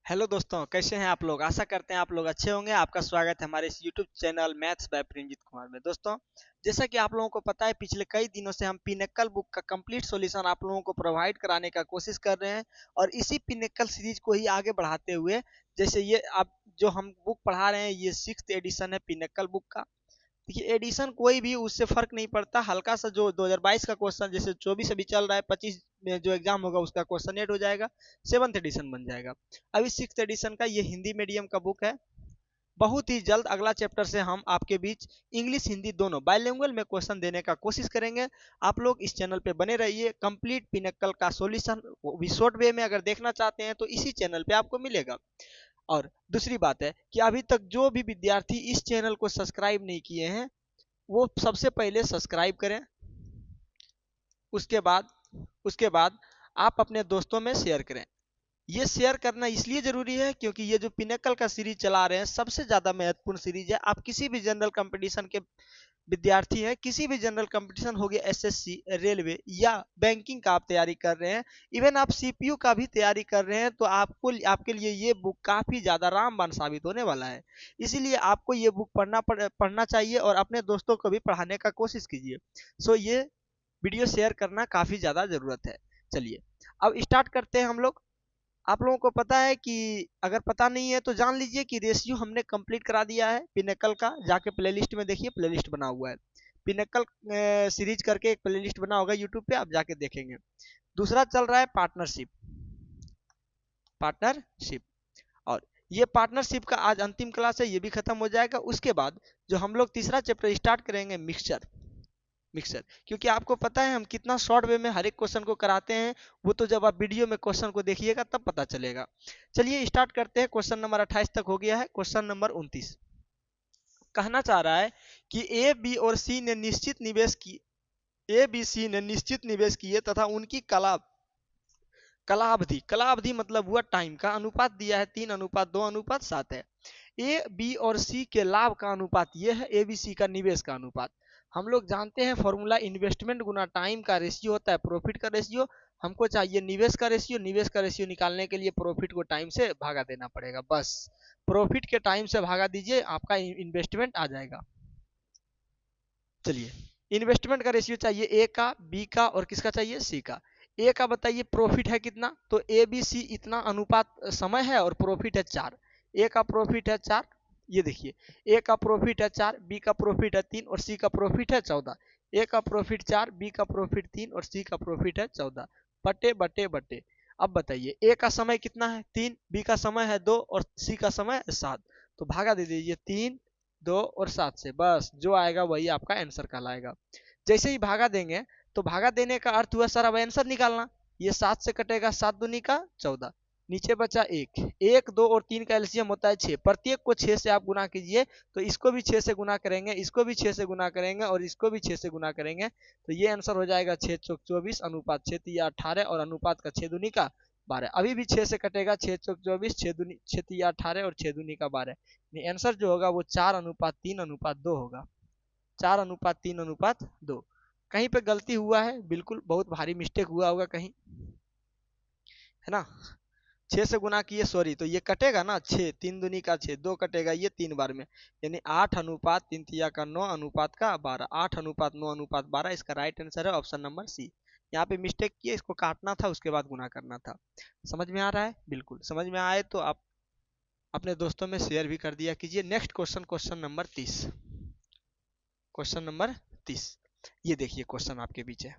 Hello दोस्तों, कैसे हैं आप लोग। आशा करते हैं आप लोग अच्छे होंगे। आपका स्वागत है हमारे इस YouTube channel maths by Prinjit Kumar में। दोस्तों, जैसा कि आप लोगों को पता है, पिछले कई दिनों से हम पिनेकल बुक का कंप्लीट सॉल्यूशन आप लोगों को प्रोवाइड कराने का कोशिश कर रहे हैं और इसी पिनेकल सीरीज को ही आगे बढ़ाते हुए, जैसे ये आप जो हम बुक पढ़ा रहे हैं, ये 6th एडिशन है पिनेकल बुक का। देखिए, एडिशन कोई भी उससे फर्क नहीं पड़ता। हल्का सा जो 2022 का क्वेश्चन, जैसे 24 अभी चल रहा है, 25 में जो एग्जाम होगा उसका क्वेश्चन एड हो जाएगा, 7th एडिशन बन जाएगा। अभी 6th एडिशन का ये हिंदी मीडियम का बुक है। बहुत ही जल्द अगला चैप्टर से हम आपके बीच इंग्लिश हिंदी दोनों बाइलिंगुअल में क्वेश्चन देने का कोशिश करेंगे। आप लोग इस चैनल पे बने रहिए। कंप्लीट पिनक्कल का सॉल्यूशन वो भी शॉर्ट वे में अगर देखना चाहते हैं तो इसी चैनल पे आपको मिलेगा। और दूसरी बात है कि अभी तक जो भी विद्यार्थी इस चैनल को सब्सक्राइब नहीं किए हैं, वो सबसे पहले सब्सक्राइब करें। उसके बाद उसके बाद आप अपने दोस्तों में शेयर करें। ये शेयर करना इसलिए जरूरी है क्योंकि ये जो पिनेकल का सीरीज चला रहे हैं, सबसे ज्यादा महत्वपूर्ण सीरीज है। आप किसी भी जनरल कंपटीशन के विद्यार्थी हैं, किसी भी जनरल कंपटीशन हो गया, एसएससी, रेलवे या बैंकिंग का आप तैयारी कर रहे हैं, इवन आप सीपीयू का भी तैयारी कर रहे हैं, तो आपको आपके लिए ये बुक काफी ज्यादा रामबाण साबित होने वाला है। इसीलिए आपको ये बुक पढ़ना चाहिए और अपने दोस्तों को भी पढ़ाने का कोशिश कीजिए। सो ये वीडियो शेयर करना काफी ज्यादा जरूरत है। चलिए, अब स्टार्ट करते हैं हम लोग। आप लोगों को पता है कि, अगर पता नहीं है तो जान लीजिए कि रेशियो हमने कंप्लीट करा दिया है पिनेकल का। जाके प्लेलिस्ट में देखिए, प्लेलिस्ट बना हुआ है पिनेकल सीरीज करके, एक प्लेलिस्ट बना होगा यूट्यूब पे, आप जाके देखेंगे। दूसरा चल रहा है पार्टनरशिप। पार्टनरशिप और ये पार्टनरशिप का आज अंतिम क्लास है, ये भी खत्म हो जाएगा। उसके बाद जो हम लोग तीसरा चैप्टर स्टार्ट करेंगे, मिक्सचर। मिक्सर, क्योंकि आपको पता है हम कितना शॉर्ट वे में हर एक क्वेश्चन को कराते हैं। वो तो जब आप वीडियो में क्वेश्चन को देखिएगा तब पता चलेगा। चलिए स्टार्ट करते हैं। क्वेश्चन नंबर 28 तक हो गया है। क्वेश्चन नंबर 29 कहना चाह रहा है कि ए बी और सी ने निश्चित निवेश की ए बी सी ने निश्चित निवेश किए तथा उनकी कलावधि मतलब हुआ टाइम का अनुपात दिया है 3:2:7 है। ए बी और सी के लाभ का अनुपात ये है, ए बी सी का निवेश का अनुपात। हम लोग जानते हैं फॉर्मूला इन्वेस्टमेंट गुना टाइम का रेशियो होता है प्रॉफिट का रेशियो। हमको चाहिए निवेश का रेशियो। निवेश का रेशियो निकालने के लिए प्रॉफिट को टाइम से भागा देना पड़ेगा। बस प्रॉफिट के टाइम से भागा दीजिए, आपका इन्वेस्टमेंट आ जाएगा। चलिए, इन्वेस्टमेंट का रेशियो चाहिए ए का, बी का और किसका चाहिए, सी का। ए का बताइए प्रॉफिट है कितना, तो ए बी सी इतना अनुपात समय है और प्रॉफिट है 4। ए का प्रॉफिट है 4, ये देखिए, ए का प्रॉफिट है 4, बी का प्रॉफिट है 3 और सी का प्रॉफिट है 14। ए का प्रॉफिट 4, बी का प्रॉफिट 3 और सी का प्रॉफिट है 14। बटे बटे बटे। अब बताइए ए का समय कितना है 3, बी का समय है 2 और सी का समय है 7। तो भागा दे दीजिए 3, 2 और 7 से। बस जो आएगा वही आपका आंसर कहलाएगा। जैसे ही भागा देंगे तो भागा देने का अर्थ हुआ सर अब आंसर निकालना। ये 7 से कटेगा, 7 दूनी का 14, नीचे बचा 1। 1, 2 और 3 का एलसीएम होता है 6। प्रत्येक को 6 से आप गुना कीजिए, तो इसको भी 6 से गुना करेंगे, इसको भी 6 से गुना करेंगे और इसको भी 6 से गुना करेंगे, तो ये आंसर हो जाएगा 6 चौक 24 अनुपात 6 तिया 18 और अनुपात का 6 दूनी का 12। अभी भी 6 से कटेगा, 6 चौक 24, 6 तिया 18 और 6 दूनी का 12। आंसर जो होगा वो 4:3:2 होगा। 4:3:2। कहीं पे गलती हुआ है, बिल्कुल बहुत भारी मिस्टेक हुआ होगा कहीं, है ना। 6 से गुना किए, सॉरी, तो ये कटेगा ना 6, 3 दूनी का 6, 2 कटेगा ये 3 बार में, यानी 8:3:9:12। 8:9:12 इसका राइट आंसर है ऑप्शन नंबर सी। यहाँ पे मिस्टेक किए, इसको काटना था उसके बाद गुना करना था। समझ में आ रहा है, बिल्कुल समझ में आए तो आप अपने दोस्तों में शेयर भी कर दिया कीजिए। Next question, question number 30। Question number 30, ये देखिए क्वेश्चन आपके पीछे।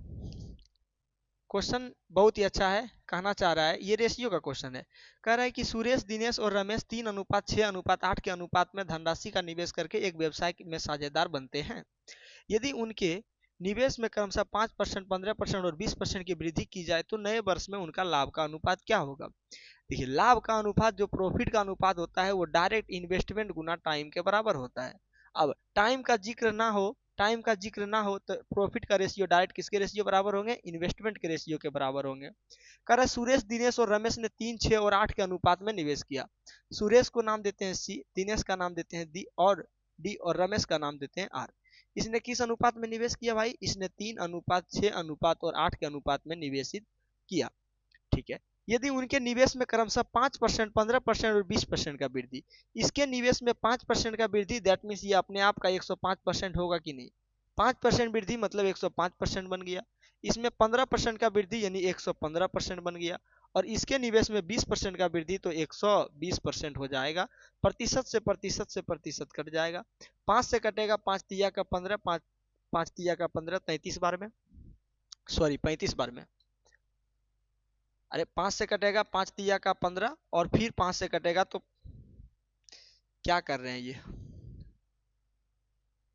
क्वेश्चन बहुत ही अच्छा है। कहना चाह रहा है, ये रेशियो का क्वेश्चन है। कह रहा है कि सुरेश, दिनेश और रमेश 3:6:8 के अनुपात में धनराशि का निवेश करके एक व्यवसाय में साझेदार बनते हैं। यदि उनके निवेश में क्रमशः 5%, 15% और 20% की वृद्धि की जाए तो नए वर्ष में उनका लाभ का अनुपात क्या होगा। देखिए, लाभ का अनुपात जो प्रॉफिट का अनुपात होता है वो डायरेक्ट इन्वेस्टमेंट गुना टाइम के बराबर होता है। अब टाइम का जिक्र ना हो तो प्रॉफिट का रेशियो डायरेक्ट किसके रेशियो बराबर होंगे, इन्वेस्टमेंट के रेशियो के बराबर होंगे। कह रहा है सुरेश, दिनेश और रमेश ने 3, 6 और 8 के अनुपात में निवेश किया। सुरेश को नाम देते हैं सी, दिनेश का नाम देते हैं डी और रमेश का नाम देते हैं आर। इसने किस अनुपात में निवेश किया भाई, इसने 3:6:8 और 8 के अनुपात में निवेशित किया। ठीक है, यदि उनके निवेश में क्रमशः 5%, 15% और 20% का वृद्धि, इसके निवेश में 5% का वृद्धि, दैट मीन्स ये अपने आप का 105% होगा कि नहीं। 5% वृद्धि मतलब 105% बन गया। इसमें 15% का वृद्धि यानी 115% बन गया। और इसके निवेश में 20% का वृद्धि तो 120% हो जाएगा। प्रतिशत से प्रतिशत कट जाएगा। 5 से कटेगा 5 तिया का 15, 5 तिया का 15 33 बार में, सॉरी 35 बार में। अरे 5 से कटेगा 5 तिया का 15 और फिर 5 से कटेगा तो क्या कर रहे हैं ये,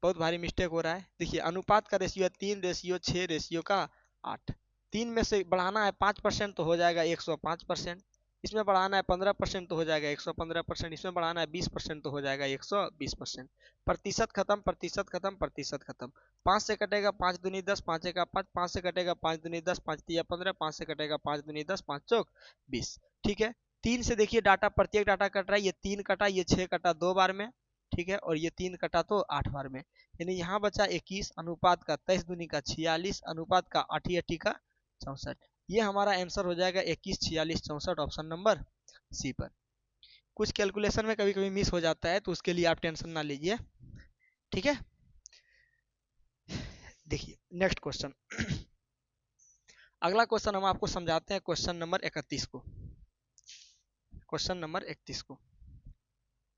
बहुत भारी मिस्टेक हो रहा है। देखिए अनुपात का रेशियो है 3 रेशियो 6 रेशियो का 8। 3 में से बढ़ाना है 5% तो हो जाएगा 105%। इसमें बढ़ाना है 15% तो हो जाएगा 115%। इसमें बढ़ाना है 20% तो हो जाएगा 120%। प्रतिशत खत्म, प्रतिशत खत्म, प्रतिशत खत्म। 5 से कटेगा 5 दूनी 10, 5 का 5, 5 से कटेगा 5 दूनी 10, 5 तिया 15, 5 से कटेगा 5 दूनी 10, 5 चौक 20। ठीक है। 3 से देखिए डाटा, प्रत्येक डाटा कट रहा है। ये 3 कटा, ये 6 कटा 2 बार में, ठीक है, और ये 3 कटा तो 8 बार में, यानी यहाँ बचा 21 अनुपात का 23 दूनी का 46 अनुपात का 8 अठी का 64। ये हमारा आंसर हो जाएगा 21, 46, 64, ऑप्शन नंबर सी पर। कुछ कैलकुलेशन में कभी कभी मिस हो जाता है तो उसके लिए आप टेंशन ना लीजिए, ठीक है। देखिए नेक्स्ट क्वेश्चन। अगला क्वेश्चन हम आपको समझाते हैं, क्वेश्चन नंबर 31 को। क्वेश्चन नंबर 31 को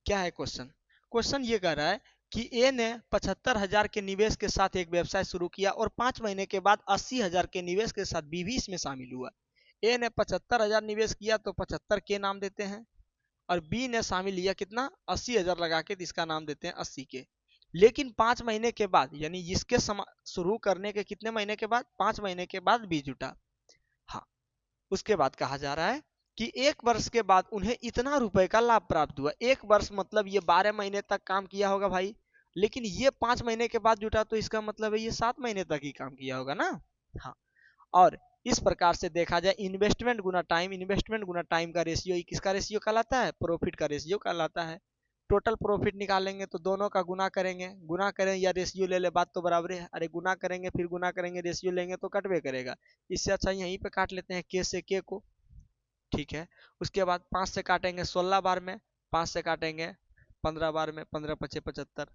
क्या है क्वेश्चन? क्वेश्चन ये कह रहा है कि ए ने 75,000 के निवेश के साथ एक व्यवसाय शुरू किया और 5 महीने के बाद 80,000 के निवेश के साथ बी भी इसमें शामिल हुआ। ए ने 75,000 निवेश किया तो 75 के नाम देते हैं, और बी ने शामिल लिया कितना, 80,000 लगा के, तो इसका नाम देते हैं 80 के। लेकिन 5 महीने के बाद, यानी इसके शुरू करने के कितने महीने के बाद, 5 महीने के बाद बी जुटा। हाँ, उसके बाद कहा जा रहा है कि 1 वर्ष के बाद उन्हें इतना रुपए का लाभ प्राप्त हुआ। 1 वर्ष मतलब ये 12 महीने तक काम किया होगा भाई, लेकिन ये 5 महीने के बाद जुटा तो इसका मतलब है ये 7 महीने तक ही काम किया होगा ना। हाँ, और इस प्रकार से देखा जाए इन्वेस्टमेंट गुना टाइम, इन्वेस्टमेंट गुना टाइम का रेशियो किसका रेशियो कहलाता है, प्रॉफिट का रेशियो कहलाता है। टोटल प्रॉफिट निकालेंगे तो दोनों का गुना करेंगे, गुना करें या रेशियो ले ले बात तो बराबर है। अरे गुना करेंगे फिर गुना करेंगे रेशियो लेंगे तो कटवे करेगा। इससे अच्छा यहीं पे काट लेते हैं के से के को, ठीक है। उसके बाद 5 से काटेंगे 16 बार में, 5 से काटेंगे 15 बार में, 15 पचे 75।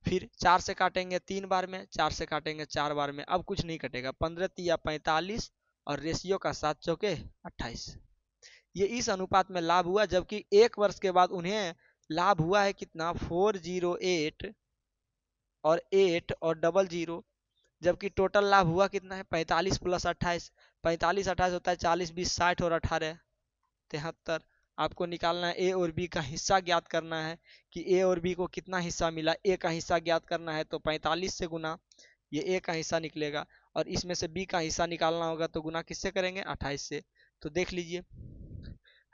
फिर 4 से काटेंगे 3 बार में, 4 से काटेंगे 4 बार में। अब कुछ नहीं कटेगा, 15 तिया 45 और रेशियो का 7 चौके 28। ये इस अनुपात में लाभ हुआ, जबकि 1 वर्ष के बाद उन्हें लाभ हुआ है कितना, 408 और 8 और 00, जबकि टोटल लाभ हुआ कितना है 45 प्लस 28। 45 28 होता है 40, 20 60 और 18 73। आपको निकालना है ए और बी का हिस्सा ज्ञात करना है कि ए और बी को कितना हिस्सा मिला। ए का हिस्सा ज्ञात करना है तो 45 से गुना, ये ए का हिस्सा निकलेगा, और इसमें से बी का हिस्सा निकालना होगा तो गुना किससे करेंगे, 28 से। तो देख लीजिए,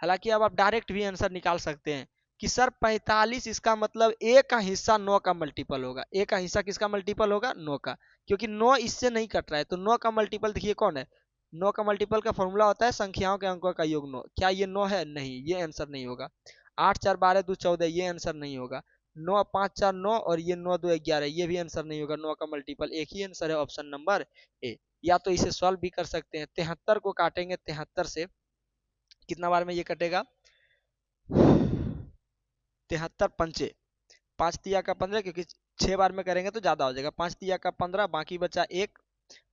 हालांकि अब आप डायरेक्ट भी आंसर निकाल सकते हैं कि सर 45, इसका मतलब ए का हिस्सा 9 का मल्टीपल होगा। ए का हिस्सा किसका मल्टीपल होगा, 9 का, क्योंकि 9 इससे नहीं कट रहा है तो 9 का मल्टीपल देखिए कौन है। 9 का मल्टीपल का फॉर्मूला होता है संख्याओं के अंकों का योग 9। क्या ये 9 है, नहीं, ये आंसर नहीं होगा। 8 4 12 2 14, ये आंसर नहीं होगा। 9 5 4 9 और ये 9 2 11, ये भी आंसर नहीं होगा। 9 का मल्टीपल एक ही आंसर है, ऑप्शन नंबर ए। या तो इसे सॉल्व भी कर सकते हैं, 73 को काटेंगे 73 से, कितना बार में ये कटेगा, 73 पंचे, 5 तिया का 15, क्योंकि 6 बार में करेंगे तो ज्यादा हो जाएगा। 5 तिया का 15, बाकी बचा 1।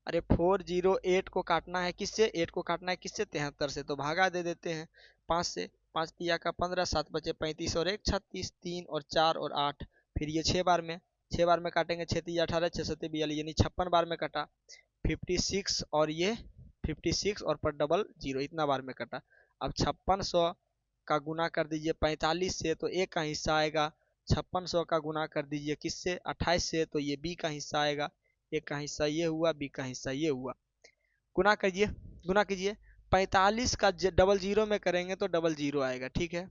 अरे 408 को काटना है किससे, 8 को काटना है किससे, 73 से, तो भागा दे देते हैं 5 से। 5 तिया का 15, 7 बचे 35 और 1 36, 3 और 4 और 8। फिर ये 6 बार में, 6 बार में काटेंगे, 6 तिया 18, 6 सत्ते 42, यानी 56 बार में कटा। 56 और ये 56 और पर डबल जीरो, इतना बार में कटा। अब 5600 का गुना कर दीजिए 45 से तो ए का हिस्सा आएगा। 5600 का गुना कर दीजिए किससे, 28 से, तो ये बी का हिस्सा आएगा। ए का हिस्सा ये हुआ, बी का हिस्सा ये हुआ। गुना कीजिए, गुना कीजिए। 45 का डबल जीरो में करेंगे तो डबल जीरो आएगा, ठीक है।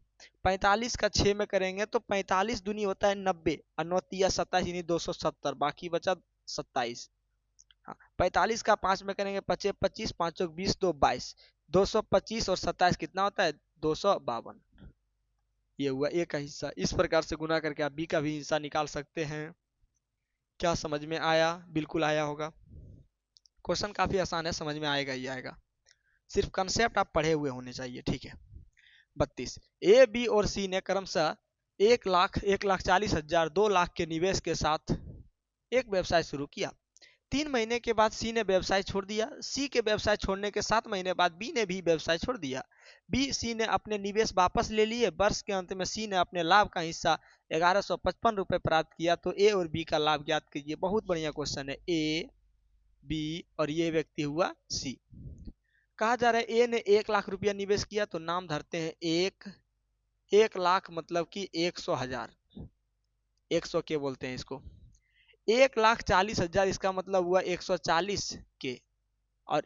45 का 6 में करेंगे तो 45 दूनी होता है 90 और 9 तिया 27, यानी 270, बाकी बचा 27। हाँ, 45 का 5 में करेंगे 25 25, 5 20, 2 22, 225 और 27 कितना होता है, 252। ये हुआ ए का हिस्सा। इस प्रकार से गुना करके आप बी का भी हिस्सा निकाल सकते हैं। क्या समझ में आया? बिल्कुल आया होगा। क्वेश्चन काफी आसान है, समझ में आएगा ही आएगा। सिर्फ कंसेप्ट आप पढ़े हुए होने चाहिए, ठीक है। 32, ए बी और सी ने क्रमशः 1 लाख, 1,40,000, 2 लाख के निवेश के साथ एक व्यवसाय शुरू किया। 3 महीने के बाद सी ने व्यवसाय छोड़ दिया। सी के व्यवसाय छोड़ने के 7 महीने बाद बी ने भी व्यवसाय छोड़ दिया। बी सी ने अपने निवेश वापस ले लिए। वर्ष के अंत में सी ने अपने लाभ का हिस्सा 1155 रुपये प्राप्त किया। तो ए और बी का लाभ ज्ञात कीजिए। बहुत बढ़िया क्वेश्चन है। ए, बी और ये व्यक्ति हुआ सी। कहा जा रहा है ए ने 1 लाख रुपया निवेश किया, तो नाम धरते हैं 1 लाख मतलब कि 100,000, 100 के बोलते हैं इसको। 1,40,000 इसका मतलब हुआ 140 के। और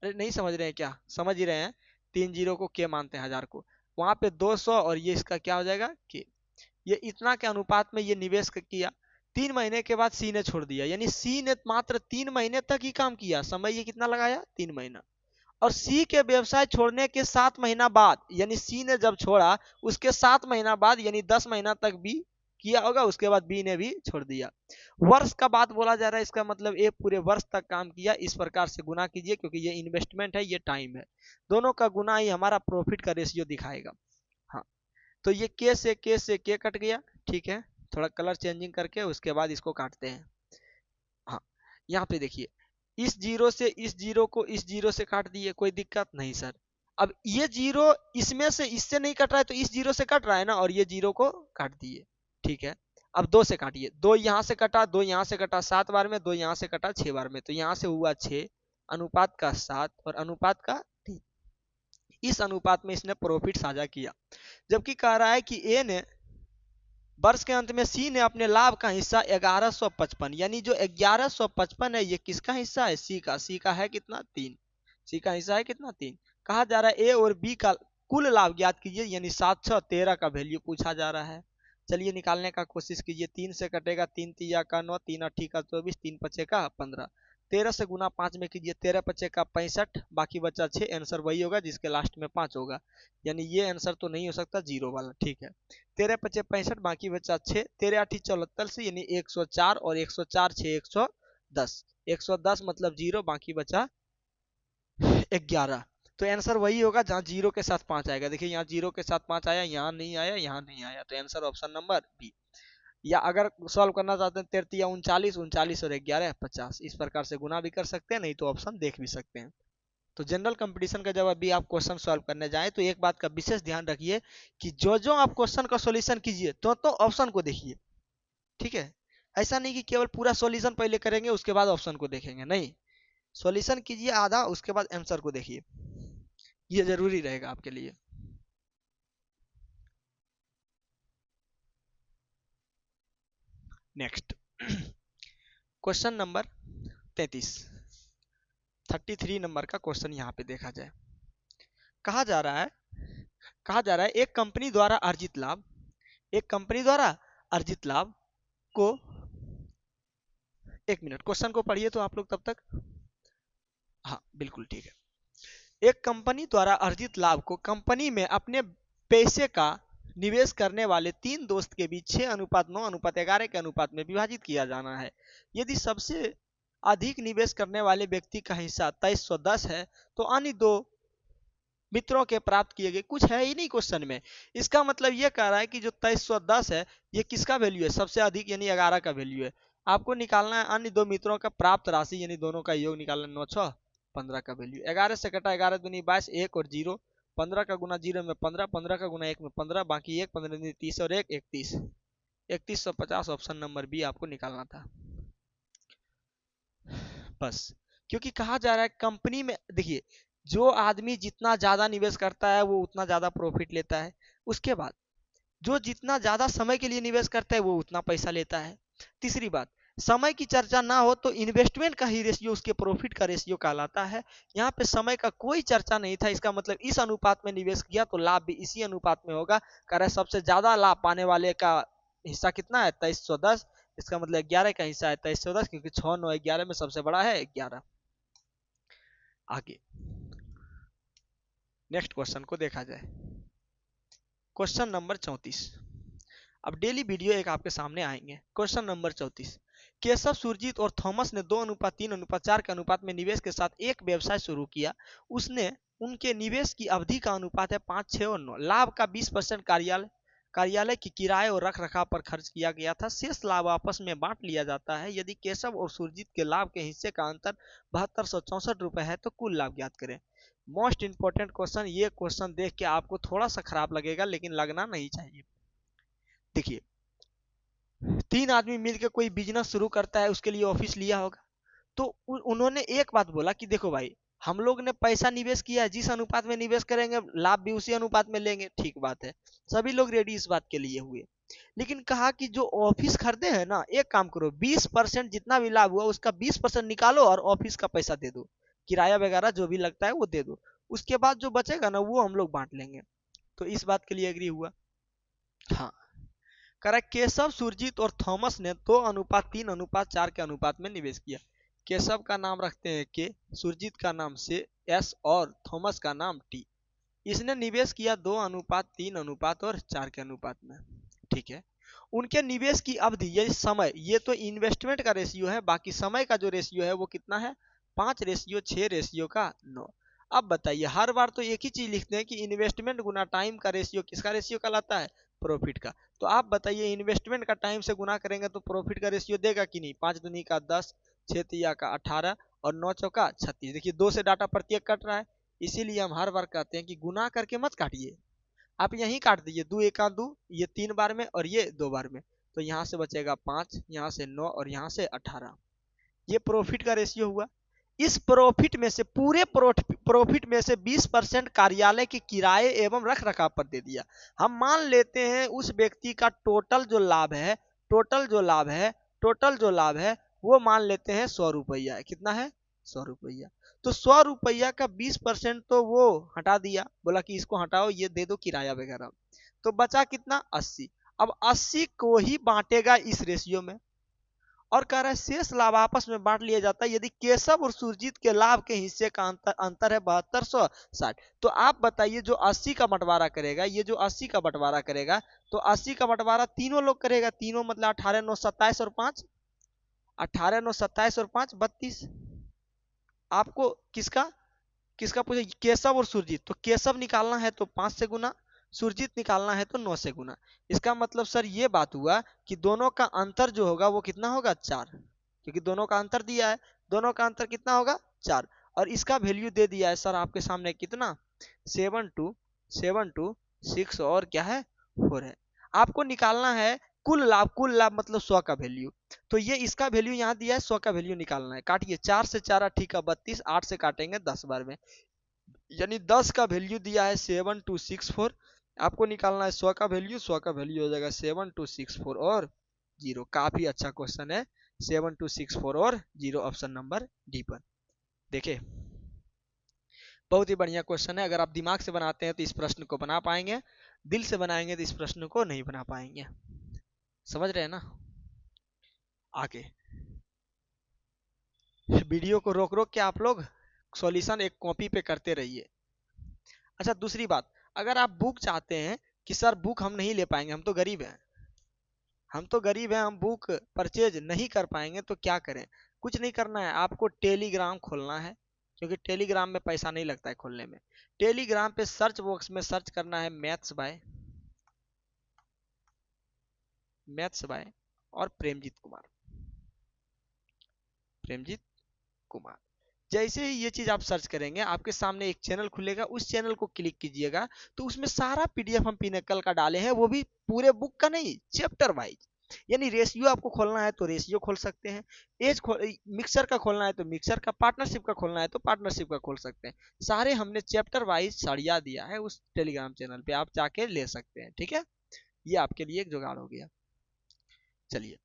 अरे नहीं समझ रहे हैं क्या? समझ ही रहे हैं, 3 जीरो को के मानते हैं, 1000 को। वहां पे 200 और ये इसका क्या हो जाएगा के। ये इतना के अनुपात में ये निवेश किया। 3 महीने के बाद सी ने छोड़ दिया, यानी सी ने मात्र 3 महीने तक ही काम किया। समय ये कितना लगाया? 3 महीना। और सी के व्यवसाय छोड़ने के 7 महीना बाद, यानी सी ने जब छोड़ा उसके 7 महीना बाद, यानी 10 महीना तक भी किया होगा, उसके बाद बी ने भी छोड़ दिया। वर्ष का बात बोला जा रहा है, इसका मतलब ए पूरे वर्ष तक काम किया। इस प्रकार से गुना कीजिए, क्योंकि ये इन्वेस्टमेंट है, ये टाइम है। दोनों का गुना ही हमारा प्रॉफिट का रेशियो दिखाएगा। हाँ, तो ये के से के कट गया, ठीक है। थोड़ा कलर चेंजिंग करके उसके बाद इसको काटते हैं। हाँ, यहाँ पे देखिए, इस जीरो से इस जीरो को इस जीरो से काट दिए, कोई दिक्कत नहीं सर। अब ये जीरो इसमें से इससे नहीं कट रहा है, तो इस जीरो से कट रहा है ना, और ये जीरो को काट दिए, ठीक है। अब 2 से काटिए, 2 यहाँ से कटा, 2 यहाँ से कटा 7 बार में, 2 यहाँ से कटा 6 बार में, तो यहाँ से हुआ 6, अनुपात का 7 और अनुपात का 3। इस अनुपात में इसने प्रॉफिट साझा किया। जबकि कह रहा है कि ए ने वर्ष के अंत में सी ने अपने लाभ का हिस्सा 1155, यानी जो 1155 है ये किसका हिस्सा है? सी का। सी का है कितना? 3। सी का हिस्सा है कितना? 3। कहा जा रहा है ए और बी का कुल लाभ ज्ञात कीजिए, यानी 713 का वैल्यू पूछा जा रहा है। चलिए निकालने का कोशिश कीजिए। 3 से कटेगा, 3 तिया का 9, 3 अठी का 24, 3 पचे का 15। 13 से गुना 5 में कीजिए, 13 पचे का 65, बाकी बचा 6। आंसर वही होगा जिसके लास्ट में 5 होगा, यानी ये आंसर तो नहीं हो सकता जीरो वाला, ठीक है। 13 पचे 65, बाकी बचा 6। 13 आठी 74 से, यानी 104, और 104 6 110, 110 मतलब जीरो, बाकी बचा 11। तो आंसर वही होगा जहां जीरो के साथ 5 आएगा। देखिए यहाँ जीरो के साथ 5 आया, यहाँ नहीं आया, यहाँ नहीं आया, तो आंसर ऑप्शन नंबर बी। या अगर सॉल्व करना चाहते हैं 33 या 39, 39 और 11 50, इस प्रकार से गुना भी कर सकते हैं, नहीं तो ऑप्शन देख भी सकते हैं। तो जनरल कंपटीशन का जब अभी आप क्वेश्चन सॉल्व करने जाए तो एक बात का विशेष ध्यान रखिए कि जो जो आप क्वेश्चन का सॉल्यूशन कीजिए तो ऑप्शन को देखिए, ठीक है। ऐसा नहीं कि केवल पूरा सॉल्यूशन पहले करेंगे उसके बाद ऑप्शन को देखेंगे, नहीं। सॉल्यूशन कीजिए आधा, उसके बाद आंसर को देखिए, ये जरूरी रहेगा आपके लिए। नेक्स्ट क्वेश्चन नंबर 33, 33 नंबर का क्वेश्चन यहाँ पे देखा जाए। कहा जा रहा है एक कंपनी द्वारा अर्जित लाभ को, एक मिनट क्वेश्चन को पढ़िए तो आप लोग तब तक। हाँ बिल्कुल ठीक है। एक कंपनी द्वारा अर्जित लाभ को कंपनी में अपने पैसे का निवेश करने वाले 3 दोस्त के बीच 6:9:11 के अनुपात में विभाजित किया जाना है। यदि सबसे अधिक निवेश करने वाले व्यक्ति का हिस्सा 2310 है तो अन्य 2 मित्रों के प्राप्त किए गए, कुछ है ही नहीं क्वेश्चन में। इसका मतलब ये कह रहा है कि जो 2310 है ये किसका वैल्यू है? सबसे अधिक, यानी 11 का वैल्यू है। आपको निकालना है अन्य 2 मित्रों का प्राप्त राशि, यानी दोनों का योग निकालना। 9 6 15 का वैल्यू। 11 से कटा 11 दूनी 22, 1 और 0। 15 का गुना 0 में 15, 15 का गुना 1 में 15, बाकी 1, 15 दूनी 30 और 1 31, 3150 ऑप्शन नंबर बी आपको निकालना था बस। क्योंकि कहा जा रहा है कंपनी में, देखिए जो आदमी जितना ज्यादा निवेश करता है वो उतना ज्यादा प्रॉफिट लेता है। उसके बाद जो जितना ज्यादा समय के लिए निवेश करता है वो उतना पैसा लेता है। तीसरी बात, समय की चर्चा ना हो तो इन्वेस्टमेंट का ही रेशियो उसके प्रॉफिट का रेशियो कहलाता है। यहाँ पे समय का कोई चर्चा नहीं था, इसका मतलब इस अनुपात में निवेश किया तो लाभ भी इसी अनुपात में होगा। कह रहा है सबसे ज्यादा लाभ पाने वाले का हिस्सा कितना है? 2310। इसका मतलब 11 का हिस्सा है 2310, क्योंकि 6 9 11 में सबसे बड़ा है 11। आगे नेक्स्ट क्वेश्चन को देखा जाए। Question number 34। अब डेली वीडियो एक आपके सामने आएंगे। क्वेश्चन नंबर 34, केशव, सुरजीत और थॉमस ने 2:3:4 के अनुपात में निवेश के साथ एक व्यवसाय शुरू किया। उसने उनके निवेश की अवधि का अनुपात है 5, 6 और 9। लाभ का 20% कार्यालय की किराए और रख रखाव पर खर्च किया गया था। शेष लाभ आपस में बांट लिया जाता है। यदि केशव और सुरजीत के लाभ के हिस्से का अंतर 7264 रुपए है तो कुल लाभ ज्ञात करें। Most important question. ये क्वेश्चन देख के आपको थोड़ा सा खराब लगेगा लेकिन लगना नहीं चाहिए। देखिए, 3 आदमी मिलकर कोई बिजनेस शुरू करता है, उसके लिए ऑफिस लिया होगा। तो उन्होंने एक बात बोला कि देखो भाई, हम लोग ने पैसा निवेश किया है, जिस अनुपात में निवेश करेंगे लाभ भी उसी अनुपात में लेंगे। ठीक बात है, सभी लोग रेडी इस बात के लिए हुए। लेकिन कहा कि जो ऑफिस खरीदे हैं ना, एक काम करो, 20% जितना भी लाभ हुआ उसका 20% निकालो और ऑफिस का पैसा दे दो, किराया वगैरह जो भी लगता है वो दे दो। उसके बाद जो बचेगा ना वो हम लोग बांट लेंगे। तो इस बात के लिए एग्री हुआ। हाँ, करा केशव, सुरजीत और थॉमस ने 2:3:4 के अनुपात में निवेश किया। केशव का नाम रखते हैं के, सुरजीत का नाम से एस और थॉमस का नाम टी। इसने निवेश किया 2:3:4 के अनुपात में। ठीक है, उनके निवेश की अवधि, ये समय, ये तो इन्वेस्टमेंट का रेशियो है, बाकी समय का जो रेशियो है वो कितना है, 5:6:9। अब बताइए, हर बार तो एक ही चीज लिखते हैं कि इन्वेस्टमेंट गुना टाइम का रेशियो किसका रेशियो कहलाता है, प्रॉफिट का। तो आप बताइए, इन्वेस्टमेंट का टाइम से गुना करेंगे तो प्रॉफिट का रेशियो देगा कि नहीं। 5 दूनी का 10, 6 तिया का 18 और 9 चौका 36। देखिए 2 से डाटा प्रत्येक कट रहा है, इसीलिए हम हर बार कहते हैं कि गुना करके मत काटिए, आप यहीं काट दीजिए। 2 एका 2, ये 3 बार में और ये 2 बार में, तो यहाँ से बचेगा 5, यहाँ से 9 और यहाँ से 18। ये प्रॉफिट का रेशियो हुआ। इस प्रॉफिट में से, पूरे प्रॉफिट में से 20% कार्यालय के किराए एवं रख रखाव पर दे दिया। हम मान लेते हैं उस व्यक्ति का टोटल जो लाभ है, टोटल जो लाभ है वो मान लेते हैं 100 रुपया है। कितना है, 100 रुपया। तो 100 रुपया का 20% तो वो हटा दिया, बोला कि इसको हटाओ, ये दे दो किराया वगैरह। तो बचा कितना, 80। अब 80 को ही बांटेगा इस रेशियो में, और कह रहा है शेष लाभ आपस में बांट लिया जाता है यदि केशव और सुरजीत के लाभ के हिस्से का अंतर है 7260। तो आप बताइए, जो 80 का बंटवारा करेगा, ये जो 80 का बंटवारा करेगा, तो 80 का बंटवारा तीनों लोग करेगा। तीनों मतलब 18 9 27 और 5, 18 9 27 और 5 32। आपको किसका किसका पूछे, केशव और सुरजीत। तो केशव निकालना है तो 5 से गुना, सुरजीत निकालना है तो 9 से गुना। इसका मतलब सर ये बात हुआ कि दोनों का अंतर जो होगा वो कितना होगा, 4, क्योंकि दोनों का अंतर दिया है। दोनों का अंतर कितना होगा, 4। और इसका वैल्यू दे दिया है सर आपके सामने कितना, 72726 और क्या है, 4 है। आपको निकालना है कुल लाभ। कुल लाभ मतलब 100 का वैल्यू। तो ये इसका वैल्यू यहाँ दिया है, 100 का वैल्यू निकालना है। काटिए, 4 से 4 ठीक है 32, 8 से काटेंगे 10 बार में, यानी 10 का वैल्यू दिया है 7264। आपको निकालना है 100 का वैल्यू, 100 का वैल्यू हो जाएगा 7264 और 0। काफी अच्छा क्वेश्चन है, 7264 और 0, ऑप्शन नंबर डी पर। देखे, बहुत ही बढ़िया क्वेश्चन है। अगर आप दिमाग से बनाते हैं तो इस प्रश्न को बना पाएंगे, दिल से बनाएंगे तो इस प्रश्न को नहीं बना पाएंगे। समझ रहे हैं ना। आगे वीडियो को रोक रोक के आप लोग सॉल्यूशन एक कॉपी पे करते रहिए। अच्छा, दूसरी बात, अगर आप बुक चाहते हैं कि सर बुक हम नहीं ले पाएंगे, हम तो गरीब हैं, हम बुक परचेज नहीं कर पाएंगे, तो क्या करें। कुछ नहीं करना है, आपको टेलीग्राम खोलना है, क्योंकि टेलीग्राम में पैसा नहीं लगता है खोलने में। टेलीग्राम पे सर्च बॉक्स में सर्च करना है मैथ्स बाय और प्रेमजीत कुमार। जैसे ही ये चीज आप सर्च करेंगे, आपके सामने एक चैनल खुलेगा, उस चैनल को क्लिक कीजिएगा, तो उसमें सारा पीडीएफ हम पिनकल का डाले हैं, वो भी पूरे बुक का नहीं, चैप्टर वाइज। यानी रेशियो आपको खोलना है तो रेशियो खोल सकते हैं, मिक्सर का खोलना है तो मिक्सर का, पार्टनरशिप का खोलना है तो पार्टनरशिप का खोल सकते हैं। सारे हमने चैप्टर वाइज सड़िया दिया है उस टेलीग्राम चैनल पे, आप जाके ले सकते हैं। ठीक है, ये आपके लिए एक जुगाड़ हो गया। चलिए,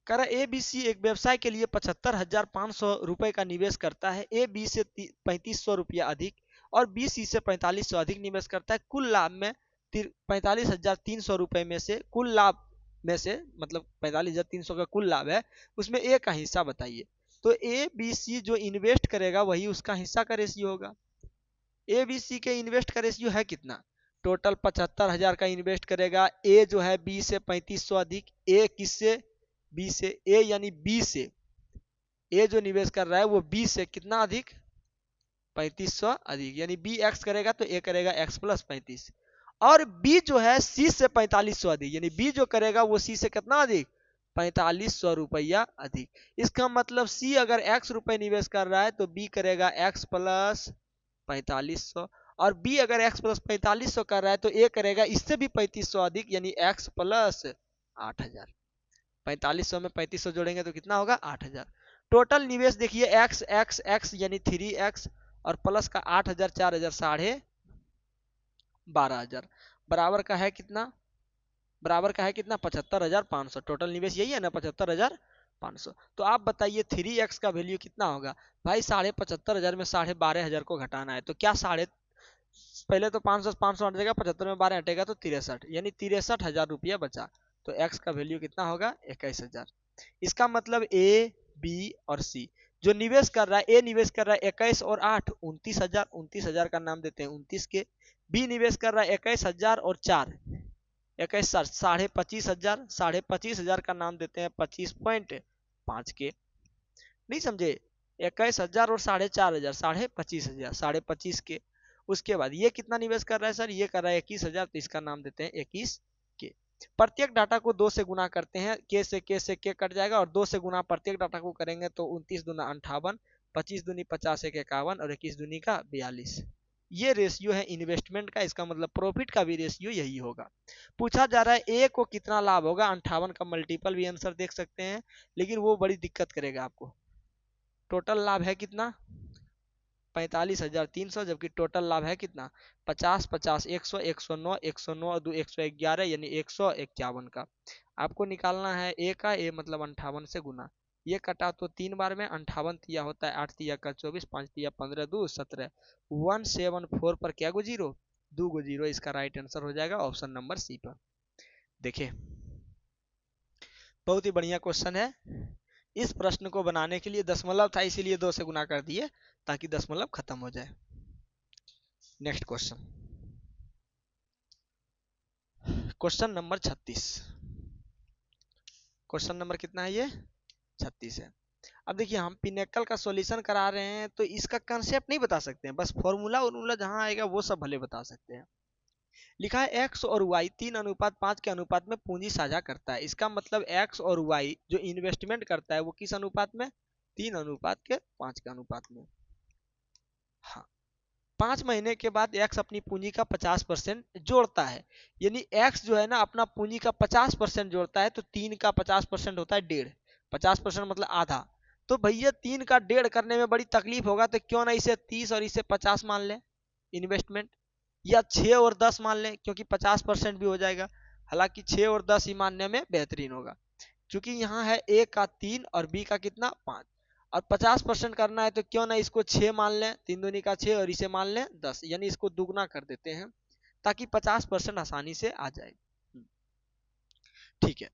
कह रहा ए बी सी एक व्यवसाय के लिए 75,500 रुपए का निवेश करता है। ए बी से 3500 रुपया अधिक और बी सी से 4500 अधिक निवेश करता है। कुल लाभ में 45,300 रुपए में से, कुल लाभ में से मतलब 45,300 का कुल लाभ है, उसमें ए का हिस्सा बताइए। तो ए बी सी जो इन्वेस्ट करेगा वही उसका हिस्सा का रेशियो होगा। ए बी सी के इन्वेस्ट का रेशियो है कितना, टोटल 75,000 का इन्वेस्ट करेगा। ए जो है बी से 3500 अधिक, ए किससे, बी से। ए यानी बी से, ए जो निवेश कर रहा है वो बी से कितना अधिक, 3500 अधिक, यानी बी एक्स करेगा तो ए करेगा एक्स प्लस 35, और बी जो है सी से 4500 अधिक, यानी बी जो करेगा वो सी से कितना अधिक, 4500 रुपया अधिक। इसका मतलब सी अगर एक्स रुपए निवेश कर रहा है तो बी करेगा एक्स प्लस 4500, और बी अगर एक्स प्लस 4500 कर रहा है तो ए करेगा इससे भी 3500 अधिक, यानी एक्स प्लस 8000। 4500 में 3500 जोड़ेंगे तो कितना होगा, 8000। टोटल निवेश देखिए एक्स एक्स एक्स यानी 3x और प्लस का 8000, 4000, 12500, बराबर का है कितना, बराबर का है कितना, 75500। टोटल निवेश यही है ना, 75500। तो आप बताइए 3x का वैल्यू कितना होगा भाई, 75500 में 12500 को घटाना है तो क्या पहले तो 500 500 हटेगा, 75 में 12 हटेगा तो 63, यानी 63,000 रुपया बचा। तो x का वैल्यू कितना होगा, 21,000। इसका मतलब ए बी और सी जो निवेश कर रहा है, ए निवेश कर रहा है 21 और 8 29,000, 29,000 का नाम देते हैं 29 के। बी निवेश कर रहा है 21,000 और 4 21 25,000, 25,500 का नाम देते हैं 25.5 के। नहीं समझे, 21,000 और 4,500, 25,500, 25,500 के। उसके बाद ये कितना निवेश कर रहा है सर, ये कर रहा है 21,000, तो इसका नाम देते हैं 21 के। प्रत्येक डाटा को 2 से गुना करते हैं, के से के कट जाएगा, और 2 से गुना प्रत्येक डाटा को करेंगे तो 29 दूना 58, 25 दूनी 50, 1 51 और 21 दूनी का 42। ये रेशियो है इन्वेस्टमेंट का, इसका मतलब प्रॉफिट का भी रेशियो यही होगा। पूछा जा रहा है ए को कितना लाभ होगा, 58 का मल्टीपल भी आंसर देख सकते हैं, लेकिन वो बड़ी दिक्कत करेगा आपको। टोटल लाभ है कितना, 45,300, जबकि टोटल लाभ है कितना, 50 50 100 109 109 और 2 111, यानी 151 का। आपको निकालना है ए का, ए मतलब 58 से गुना, ये कटा तो 3 बार में 58 तिया होता है 8 तिया का 24, 5 तिया 15, 2 17, 174 पर क्या गो जीरो, 2 गो जीरो। इसका राइट आंसर हो जाएगा ऑप्शन नंबर सी पर। देखिए बहुत ही बढ़िया क्वेश्चन है। इस प्रश्न को बनाने के लिए दशमलव था, इसीलिए 2 से गुना कर दिए ताकि दशमलव खत्म हो जाए। Next question, question number 36। Question number कितना है, ये 36 है। अब देखिए हम पिनेकल का सॉल्यूशन करा रहे हैं तो इसका कंसेप्ट नहीं बता सकते हैं, बस फॉर्मूला और जहां आएगा वो सब भले बता सकते हैं। लिखा है x और y 3:5 के अनुपात में पूंजी साझा करता है। इसका मतलब x और y जो इन्वेस्टमेंट करता है वो किस अनुपात में, 3:5 के अनुपात में। हाँ, 5 महीने के बाद x अपनी पूंजी का 50% जोड़ता है, यानी x जो है ना अपना पूंजी का 50% जोड़ता है, तो 3 का 50% होता है 1.5, 50% मतलब आधा। तो भैया 3 का 1.5 करने में बड़ी तकलीफ होगा, तो क्यों ना इसे 30 और इसे 50 मान ले इन्वेस्टमेंट, या 6 और 10 मान लें, क्योंकि 50% भी हो जाएगा। हालांकि 6 और 10 ही मानने में बेहतरीन होगा, क्योंकि यहाँ है ए का 3 और बी का कितना 5, और 50% करना है तो क्यों ना इसको 6 मान लें, 3 दूनी का 6 और इसे मान लें 10, यानी इसको दुगना कर देते हैं ताकि 50% आसानी से आ जाए। ठीक है।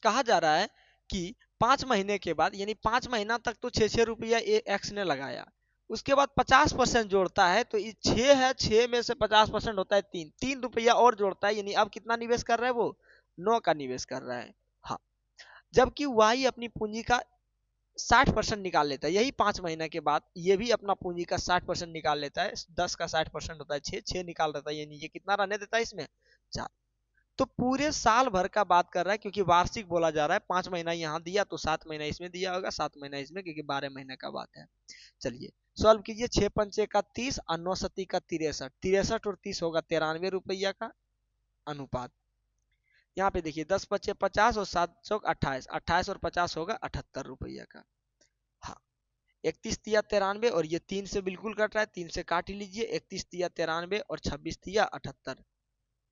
कहा जा रहा है कि 5 महीने के बाद, यानी 5 महीना तक तो 6 रुपया एक्स ने लगाया, उसके बाद 50% जोड़ता है, तो 6 है, 6 में से 50% होता है 3 रुपया और जोड़ता है, यानी अब कितना निवेश कर रहा है वो, 9 का निवेश कर रहा है। हाँ, जबकि वाई अपनी पूंजी का 60% निकाल लेता है, यही 5 महीने के बाद ये भी अपना पूंजी का 60% निकाल लेता है। 10 का 60% होता है 6 निकाल देता है, यानी ये कितना रहने देता है इसमें 4। तो पूरे साल भर का बात कर रहा है, क्योंकि वार्षिक बोला जा रहा है। 5 महीना यहाँ दिया तो 7 महीना इसमें दिया होगा, 7 महीना इसमें, क्योंकि 12 महीने का बात है। चलिए सॉल्व कीजिए, 6 पंचे का 30 और 9 सती का 63, 63 और 30 होगा 93 रुपया का अनुपात। यहाँ पे देखिए 10 पचे 50 और 7 चौक 28, 28 और 50 होगा 78 रुपया का। हाँ, 31 तिया 93 और ये 3 से बिल्कुल कट रहा है, 3 से काट ही लीजिए। 31 तिया 93 और 26 तिया 78,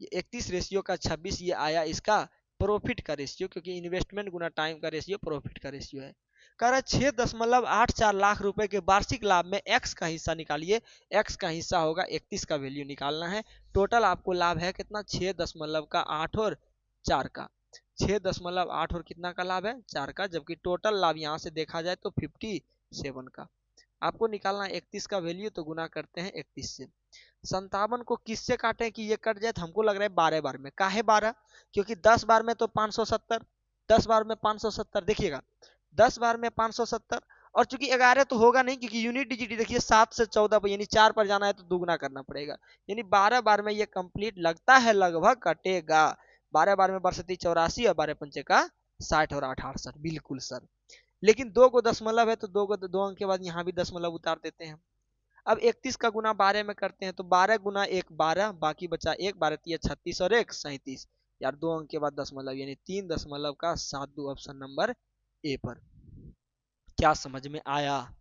ये 31 रेशियो का 26, ये आया इसका प्रॉफिट का रेशियो, क्योंकि इन्वेस्टमेंट गुना टाइम का रेशियो प्रॉफिट का रेशियो है। कह रहा है 6.84 लाख रुपए के वार्षिक लाभ में एक्स का हिस्सा निकालिए। एक्स का हिस्सा होगा 31 का वैल्यू निकालना है। टोटल आपको लाभ है कितना, 6.8 और 4 का, 6.8 और कितना का लाभ है 4 का, जबकि टोटल लाभ यहाँ से देखा जाए तो 57 का। आपको निकालना है 31 का वैल्यू, तो गुना करते हैं 31 से। 57 को किससे काटें कि ये कट जाए, तो हमको लग रहा है 12 बार में। काहे 12, क्योंकि 10 बार में तो 570, 10 बार में 570, देखिएगा 10 बार में 570 और चूंकि 11 तो होगा नहीं, क्योंकि यूनिट डिजिट देखिए 7 से 14 पर, यानी 4 पर जाना है तो दुगना करना पड़ेगा, यानी 12 बार में ये कंप्लीट लगता है लगभग कटेगा। 12 बार में 12×3 = 84 और 12×5 का 60 और 8 68, बिल्कुल सर। लेकिन 2 को दशमलव है तो 2 को 2 अंक के बाद यहाँ भी दशमलव उतार देते हैं। अब 31 का गुना 12 में करते हैं तो 12 गुना 1 12, बाकी बचा 1, 12×3 = 36 और 1 37, यार 2 अंक के बाद दशमलव, यानी 3.72 ऑप्शन नंबर ए पर। क्या समझ में आया?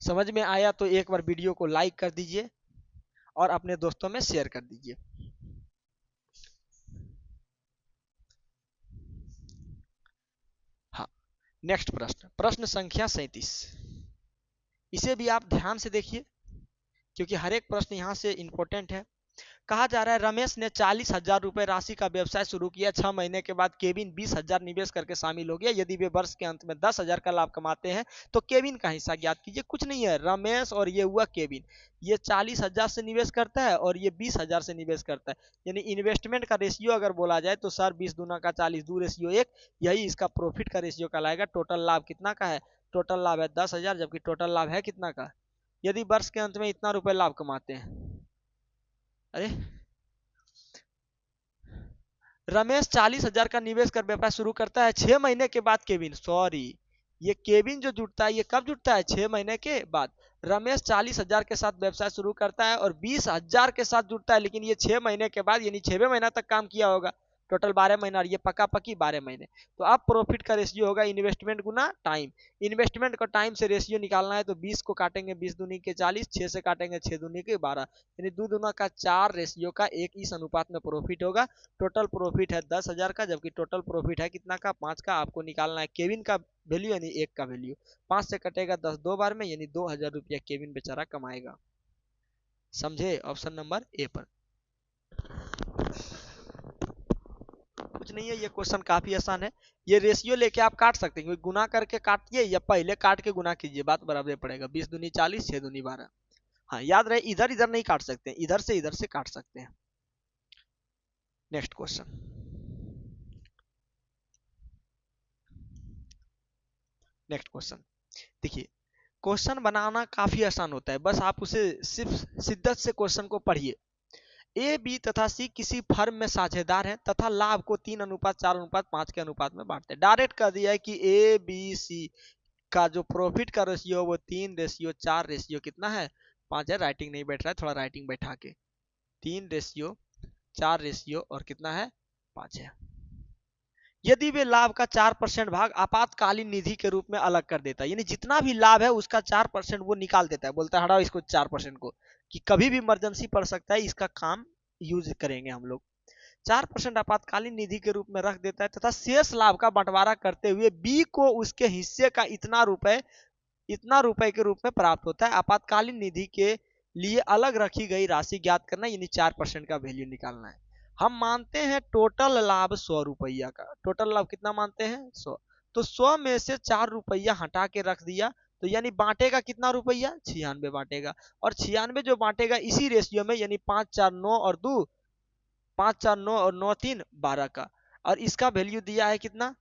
समझ में आया तो एक बार वीडियो को लाइक कर दीजिए और अपने दोस्तों में शेयर कर दीजिए। हाँ, नेक्स्ट प्रश्न, प्रश्न संख्या 37। इसे भी आप ध्यान से देखिए क्योंकि हर एक प्रश्न यहाँ से इंपॉर्टेंट है। कहा जा रहा है रमेश ने 40,000 रुपए राशि का व्यवसाय शुरू किया। 6 महीने के बाद केविन 20,000 निवेश करके शामिल हो गया। यदि वे वर्ष के अंत में 10,000 का लाभ कमाते हैं तो केविन का हिस्सा ज्ञात कीजिए। कुछ नहीं है, रमेश और ये हुआ केविन, ये 40,000 से निवेश करता है और ये 20,000 से निवेश करता है, यानी इन्वेस्टमेंट का रेशियो अगर बोला जाए तो सर 20 दूना का 40, 2 रेशियो 1, यही इसका प्रॉफिट का रेशियो कहलाएगा। टोटल लाभ कितना का है? टोटल लाभ है 10,000, जबकि टोटल लाभ है कितना का? यदि वर्ष के अंत में इतना रुपए लाभ कमाते हैं, अरे रमेश 40,000 का निवेश कर व्यापार शुरू करता है। 6 महीने के बाद केविन, सॉरी ये केविन जो जुटता है ये कब जुटता है? 6 महीने के बाद। रमेश 40,000 के साथ व्यवसाय शुरू करता है और 20,000 के साथ जुटता है, लेकिन ये 6 महीने के बाद, यानी 6वें महीना तक काम किया होगा। टोटल 12 महीना और ये पक्का पक्की 12 महीने। तो अब प्रॉफिट का रेशियो होगा इन्वेस्टमेंट गुना टाइम। इन्वेस्टमेंट का टाइम से रेशियो निकालना है तो 20 को काटेंगे 20 दूनी के 40, 6 से काटेंगे 6 दूनी के 12, यानी 2 दूना का 4 रेशियो का 1 इस अनुपात में प्रॉफिट होगा। टोटल प्रॉफिट है 10,000 का, जबकि टोटल प्रॉफिट है कितना का? 5 का। आपको निकालना है केविन का वैल्यू, यानी 1 का वैल्यू। 5 से कटेगा 10 2 बार में, यानी 2,000 रुपया केविन बेचारा कमाएगा। समझे? ऑप्शन नंबर ए पर। कुछ नहीं है, ये क्वेश्चन काफी आसान है। ये रेशियो लेके आप काट सकते हैं, गुना करके काटिए या पहले काट के गुना कीजिए, बात बराबर पड़ेगा। 20 दूनी 40, 6 दूनी 12। हाँ याद रहे, इधर इधर नहीं काट सकते, इधर से काट सकते हैं। नेक्स्ट क्वेश्चन, नेक्स्ट क्वेश्चन देखिए। क्वेश्चन बनाना काफी आसान होता है, बस आप उसे सिर्फ शिद्दत से क्वेश्चन को पढ़िए। ए बी तथा सी किसी फर्म में साझेदार हैं तथा लाभ को 3:4:5 के अनुपात में बांटते हैं। डायरेक्ट कर दिया है कि ए बी सी का जो प्रॉफिट का रेशियो वो 3:4 रेशियो कितना है? 5 है। राइटिंग नहीं बैठ रहा है, थोड़ा राइटिंग बैठा के। 3:4 रेशियो और कितना है? 5 है। यदि वे लाभ का 4% भाग आपातकालीन निधि के रूप में अलग कर देता है, यानी जितना भी लाभ है उसका 4% वो निकाल देता है, बोलता है हटाओ इसको 4% को, कि कभी भी इमरजेंसी पड़ सकता है, इसका काम यूज करेंगे हम लोग। 4% आपातकालीन निधि के रूप में रख देता है तथा शेष लाभ का बंटवारा करते हुए बी को उसके हिस्से का इतना रुपए के रूप में प्राप्त होता है। आपातकालीन निधि के लिए अलग रखी गई राशि ज्ञात करना, यानी 4% का वैल्यू निकालना है। हम मानते हैं टोटल लाभ 100 रुपया का। टोटल लाभ कितना मानते हैं? 100। तो 100 में से 4 रुपया हटा के रख दिया, तो यानी बांटेगा कितना रुपया? 96 बांटेगा। और 96 जो बांटेगा इसी रेशियो में, यानी 5 4 9 और 2, 5 4 9 और 9 3 12 का। और इसका वैल्यू दिया है कितना?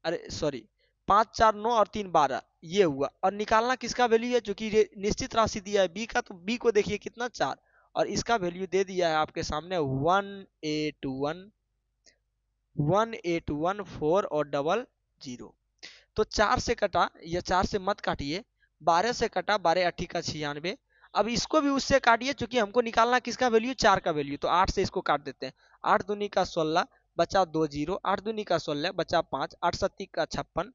अरे सॉरी, 5 4 9 और 3 12, ये हुआ। और निकालना किसका वैल्यू है? जो कि निश्चित राशि दिया है बी का, तो बी को देखिए कितना? 4। और इसका वैल्यू दे दिया है आपके सामने 18114 और 00। तो 4 से कटा, या 4 से मत काटिए, 12 से कटा, 12 8 का 96। अब इसको भी उससे काटिए, क्योंकि हमको निकालना किसका वैल्यू? 4 का वैल्यू। तो 8 से इसको काट देते हैं। 8 दूनी का 16, बचा 2 0, 8 दूनी का 16, बचा 5, 8 सत्ती का 56,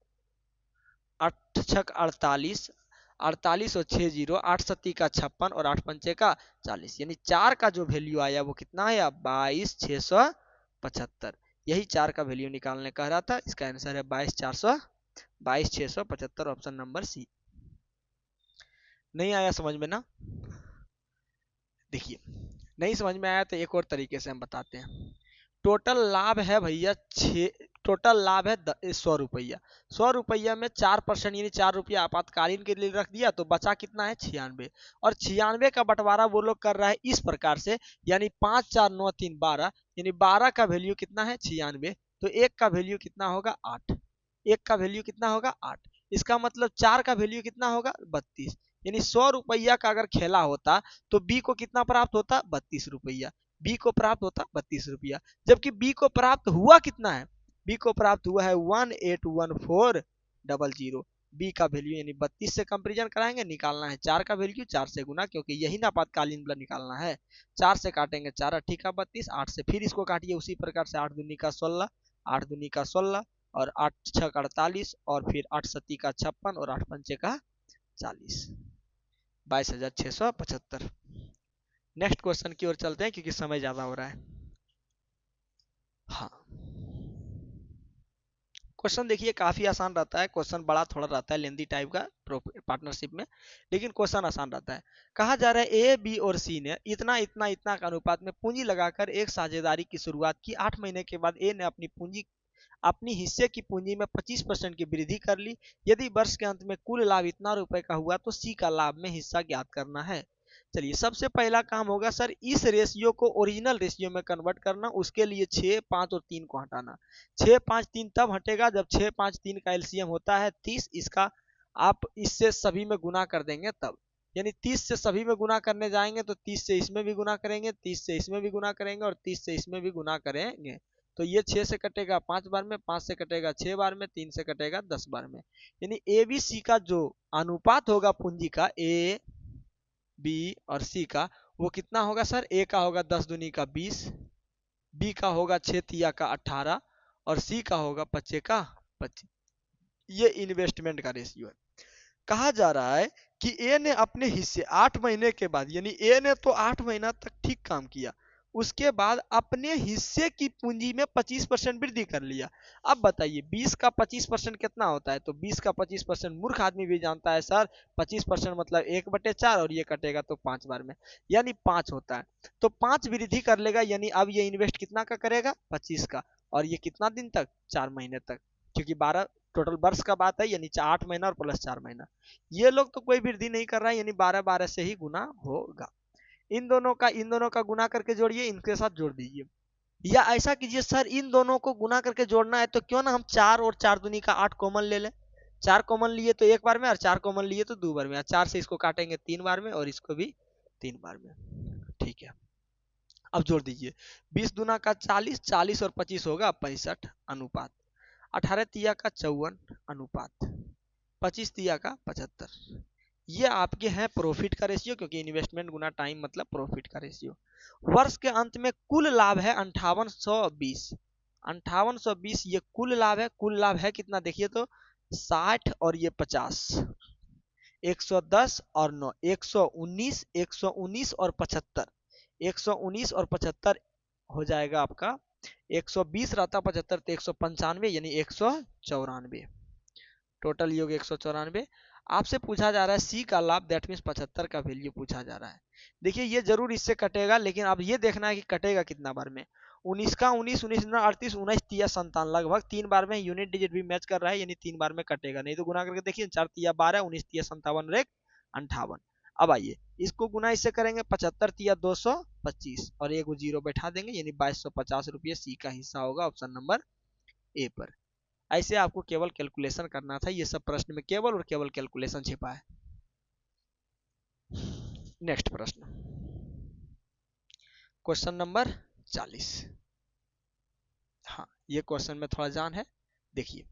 8 छक 48, 48 और 6 0, 8 सत्ती का 56 और 8 पंचे का 40, यानी 4 का जो वैल्यू आया वो कितना है? 22,675। यही 4 का वैल्यू निकालने कह रहा था। इसका आंसर है 22,675, ऑप्शन नंबर सी। नहीं आया समझ में ना? देखिए, नहीं समझ में आया तो एक और तरीके से हम बताते हैं। टोटल लाभ है भैया टोटल लाभ है 100 रुपया। 100 रुपया में 4% यानी 4 रुपया आपातकालीन के लिए रख दिया, तो बचा कितना है? 96। और 96 का बंटवारा वो लोग कर रहा है इस प्रकार से, यानी 5 4 9 3 12, यानी 12 का वैल्यू कितना है? 96। तो 1 का वैल्यू कितना होगा? 8। 1 का वैल्यू कितना होगा? 8। इसका मतलब 4 का वैल्यू कितना होगा 32, यानी 100 रुपया का अगर खेला होता तो बी को कितना प्राप्त होता 32 रुपया, बी को प्राप्त होता 32 रुपया, जबकि बी को प्राप्त हुआ कितना है, बी को प्राप्त हुआ है 181400, बी का वैल्यू यानी 32 से कंपेरिजन कराएंगे, निकालना है 4 का वैल्यू 4 से गुना, क्योंकि यही ना आपातकालीन बल निकालना है, 4 से काटेंगे 4 8 का 32, 8 से फिर इसको काटिए उसी प्रकार से, 8 दूनी का 16, 8 दूनी का 16 और 8 6 का 48 और फिर 8 सत्ती का 56 और 8 पंचे का 40, 22,675। नेक्स्ट क्वेश्चन की ओर चलते हैं क्योंकि समय ज्यादा हो रहा है। हाँ, क्वेश्चन देखिए काफी आसान रहता है, क्वेश्चन बड़ा थोड़ा रहता है लेंदी टाइप का पार्टनरशिप में, लेकिन क्वेश्चन आसान रहता है। कहा जा रहा है ए बी और सी ने इतना इतना इतना का अनुपात में पूंजी लगाकर एक साझेदारी की शुरुआत की। 8 महीने के बाद ए ने अपनी हिस्से की पूंजी में 25% की वृद्धि कर ली। यदि वर्ष के अंत में कुल लाभ इतना रुपए का हुआ तो सी का लाभ में हिस्सा ज्ञात करना है। चलिए, सबसे पहला काम होगा सर इस रेशियो को ओरिजिनल रेशियो में कन्वर्ट करना। उसके लिए 6, 5 और 3 को हटाना। 6, 5, 3 तब हटेगा जब 6, 5, 3 का एलसीएम होता है 30, इसका आप इससे सभी में गुना कर देंगे तब, यानी 30 से सभी में गुना करने जाएंगे तो 30 से इसमें भी गुना करेंगे, 30 से इसमें भी गुना करेंगे और 30 से इसमें भी गुना करेंगे, तो ये 6 से कटेगा 5 बार में, 5 से कटेगा 6 बार में, 3 से कटेगा 10 बार में, यानी ए बी सी का जो अनुपात होगा पूंजी का, ए बी और सी का, वो कितना होगा सर, ए का होगा 10 दूनी का 20, बी का होगा 6 तिया का 18 और सी का होगा 5 का 25। ये इन्वेस्टमेंट का रेशियो है। कहा जा रहा है कि ए ने अपने हिस्से 8 महीने के बाद, यानी ए ने तो 8 महीना तक ठीक काम किया, उसके बाद अपने हिस्से की पूंजी में 25% वृद्धि कर लिया। अब बताइए 20 का 25% कितना होता है, तो 20 का 25% मूर्ख आदमी भी जानता है सर, 25% मतलब 1/4 और ये कटेगा तो 5 बार में, यानी 5 होता है, तो 5 वृद्धि कर लेगा, यानी अब ये इन्वेस्ट कितना का करेगा 25 का, और ये कितना दिन तक 4 महीने तक, क्योंकि 12 टोटल वर्ष का बात है, यानी 8 महीना और प्लस 4 महीना। ये लोग तो कोई वृद्धि नहीं कर रहा है, यानी 12 12 से ही गुना होगा। इन दोनों का गुना करके जोड़िए, इनके साथ जोड़ दीजिए, या ऐसा कीजिए सर इन दोनों को गुना करके जोड़ना है तो क्यों ना हम 4 और 4 दूनी का 8 कॉमन ले लें। 4 कॉमन लिए तो एक बार में और 4 कॉमन लिए तो 2 बार में, 4 से इसको काटेंगे 3 बार में और इसको भी 3 बार में। ठीक है, अब जोड़ दीजिए 20 दूना का 40, 40 और 25 होगा 65 अनुपात, 18 तिया का 54 अनुपात, 25 तिया का 75। ये आपके हैं प्रॉफिट का रेशियो, क्योंकि इन्वेस्टमेंट गुना टाइम मतलब प्रॉफिट का रेशियो। वर्ष के अंत में कुल लाभ है 5820, 5820 ये कुल लाभ है। कुल लाभ है कितना देखिए तो 60 और ये 50, 110 और 9, 119, 119 और 75, 119 और 75 हो जाएगा आपका 120 रहता 75 तो 195, यानी 194, टोटल योग 194। आपसे पूछा जा रहा है सी का लाभ, दैट मीन्स 75 का वैल्यू पूछा जा रहा है। देखिए ये जरूर इससे कटेगा, लेकिन अब ये देखना है कि कटेगा कितना बार में। 19 का 19, 19 38, 19 तिया 57, लगभग 3 बार में, यूनिट डिजिट भी मैच कर रहा है, यानी 3 बार में कटेगा, नहीं तो गुना करके देखिए 4 तिया 12, 19 तिया 57 और 1 58। अब आइए इसको गुना इससे करेंगे, 75 तिया 225 और एक जीरो बैठा देंगे, यानी 2250 रुपये सी का हिस्सा होगा ऑप्शन नंबर ए पर। ऐसे आपको केवल कैलकुलेशन करना था, ये सब प्रश्न में केवल और केवल कैलकुलेशन छिपा है। नेक्स्ट प्रश्न, क्वेश्चन नंबर 40। हाँ, ये क्वेश्चन में थोड़ा जान है, देखिए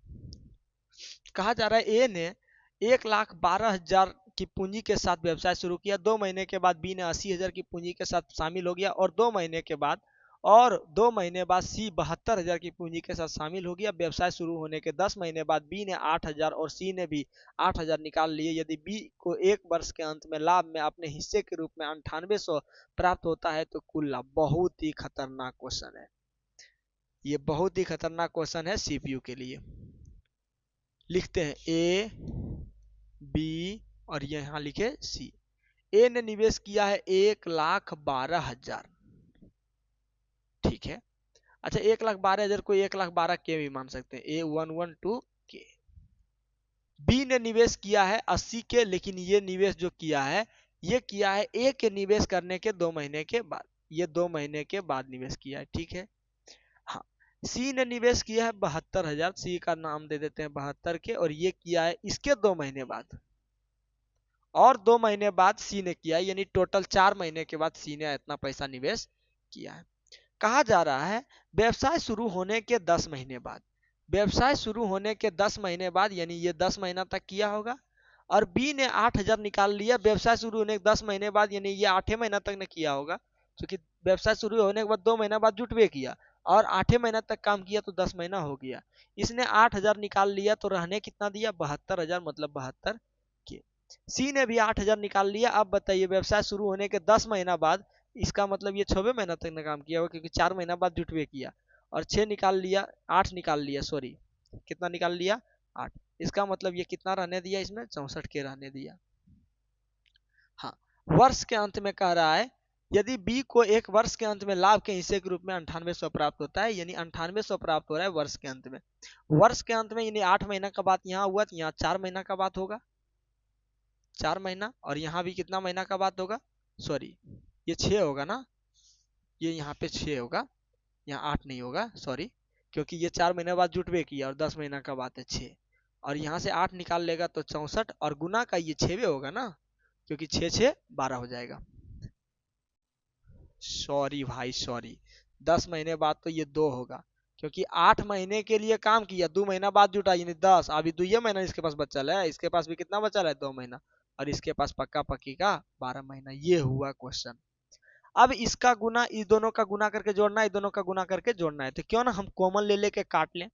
कहा जा रहा है ए ने 1,12,000 की पूंजी के साथ व्यवसाय शुरू किया। 2 महीने के बाद बी ने 80,000 की पूंजी के साथ शामिल हो गया और 2 महीने बाद सी 72,000 की पूंजी के साथ शामिल हो गया। व्यवसाय शुरू होने के 10 महीने बाद बी ने 8,000 और सी ने भी 8,000 निकाल लिए। यदि बी को एक वर्ष के अंत में लाभ में अपने हिस्से के रूप में 9800 प्राप्त होता है तो कुल लाभ। बहुत ही खतरनाक क्वेश्चन है ये, बहुत ही खतरनाक क्वेश्चन है सीपीयू के लिए। लिखते हैं ए बी और यहाँ लिखे सी। ए ने निवेश किया है 1,12,000, ठीक है। अच्छा 1,12,000 को 1,12,000 के भी मान सकते हैं, A112 के। बी ने निवेश किया है 80 के, लेकिन ये निवेश जो किया है ये किया है ए के निवेश करने के 2 महीने के बाद, ये 2 महीने के बाद निवेश किया है, ठीक है। हाँ, सी ने निवेश किया है 72,000, सी का नाम दे देते हैं 72 के, और ये किया है इसके 2 महीने बाद, और 2 महीने बाद सी ने किया, यानी टोटल 4 महीने के बाद सी ने इतना पैसा निवेश किया है। कहा जा रहा है व्यवसाय शुरू होने के 10 महीने बाद, व्यवसाय शुरू होने के 10 महीने बाद, यानी ये 10 महीना तक किया होगा, और बी ने 8,000 निकाल लिया व्यवसाय शुरू होने के 10 महीने बाद, यानी ये 8 महीना तक ने किया होगा, क्योंकि व्यवसाय शुरू होने के बाद 2 महीना बाद जुटवे किया, और 8 महीना तक काम किया तो 10 महीना हो गया। इसने 8,000 निकाल लिया तो रहने कितना दिया 72,000, मतलब 72 के। सी ने भी 8,000 निकाल लिया। अब बताइए व्यवसाय शुरू होने के 10 महीना बाद, इसका मतलब ये 6वें महीना तक ने काम किया होगा, क्योंकि 4 महीना बाद जुटवे किया, और 6 निकाल लिया, 8 निकाल लिया, सॉरी कितना निकाल लिया 8, इसका मतलब ये कितना रहने दिया इसमें 64 के रहने दिया। हाँ, वर्ष के अंत में कह रहा है यदि बी को एक वर्ष के अंत में लाभ के हिस्से के रूप में 9800 प्राप्त होता है, यानी 9800 प्राप्त हो रहा है वर्ष के अंत में। वर्ष के अंत में यानी 8 महीना का बात यहाँ हुआ, तो यहाँ 4 महीना का बात होगा, 4 महीना, और यहाँ भी कितना महीना का बात होगा, सॉरी ये 6 होगा ना, ये यहाँ पे 6 होगा, यहाँ 8 नहीं होगा, सॉरी, क्योंकि ये 4 महीने बाद जुटवे किया और 10 महीना का बात है 6, और यहाँ से 8 निकाल लेगा तो 64, और गुना का ये 6वें होगा ना, क्योंकि 6 6 12 हो जाएगा। सॉरी भाई सॉरी, 10 महीने बाद तो ये 2 होगा, क्योंकि 8 महीने के लिए काम किया, 2 महीना बाद जुटा, यानी 10, अभी 2 महीना इसके पास बचल है, इसके पास भी कितना बचल है 2 महीना, और इसके पास पक्का पक्की का 12 महीना। ये हुआ क्वेश्चन। अब इसका गुना इस दोनों का गुना करके जोड़ना है, इस दोनों का गुना करके जोड़ना है, तो क्यों ना हम कॉमन ले लेके काट लें।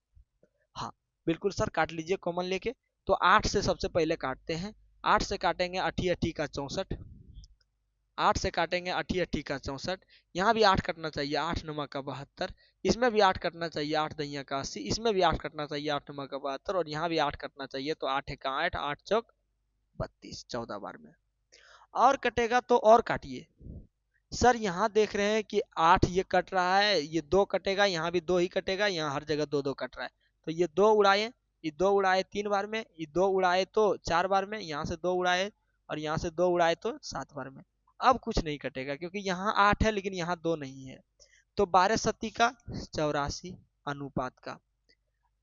हाँ बिल्कुल सर, काट लीजिए कॉमन लेके। तो 8 से सबसे पहले काटते हैं, 8 से काटेंगे 8 8 का 64, 8 से काटेंगे 8 8 का 64, यहाँ भी 8 कटना चाहिए, 8 9 का 72, इसमें भी 8 कटना चाहिए, 8 दैया का 80, इसमें भी 8 कटना चाहिए, 8 9 का 72, और यहाँ भी 8 कटना चाहिए, तो 8 1 का 8, 8 चौक 32, 14 बार में। और कटेगा तो और काटिए सर, यहाँ देख रहे हैं कि 8 ये कट रहा है, ये 2 कटेगा, यहाँ भी 2 ही कटेगा, यहाँ हर जगह 2 2 कट रहा है, तो ये 2 उड़ाए, ये 2 उड़ाए 3 बार में, ये 2 उड़ाए तो 4 बार में, यहाँ से 2 उड़ाए, और यहाँ से 2 उड़ाए तो 7 बार में। अब कुछ नहीं कटेगा, क्योंकि यहाँ 8 है लेकिन यहाँ 2 नहीं है, तो 12 सत्ती का 84 अनुपात का,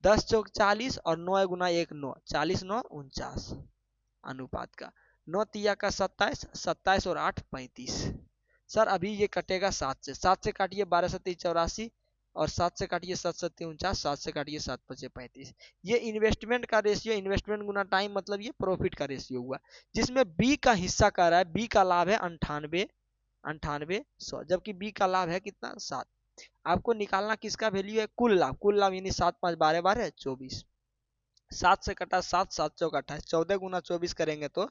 10 चौक 40, और 9 गुना 1 9, 40 9 49 अनुपात का, 9 तिया का 27, 27 और 8 35। सर अभी ये कटेगा 7 से, 7 से काटिए 12 सत्ती 84, और 7 से काटिए 7 सत्ती 49, 7 से काटिए 7 पचे 35। ये इन्वेस्टमेंट का रेशियो, इन्वेस्टमेंट गुना टाइम, मतलब ये प्रॉफिट का रेशियो हुआ, जिसमें बी का हिस्सा कह रहा है, बी का लाभ है 98 जबकि बी का लाभ है कितना 7। आपको निकालना किसका वैल्यू है, कुल लाभ, कुल लाभ यानी 7 5 12 12 24, 7 से कटा 7, 7 चौक 28, 14 गुना 24 करेंगे तो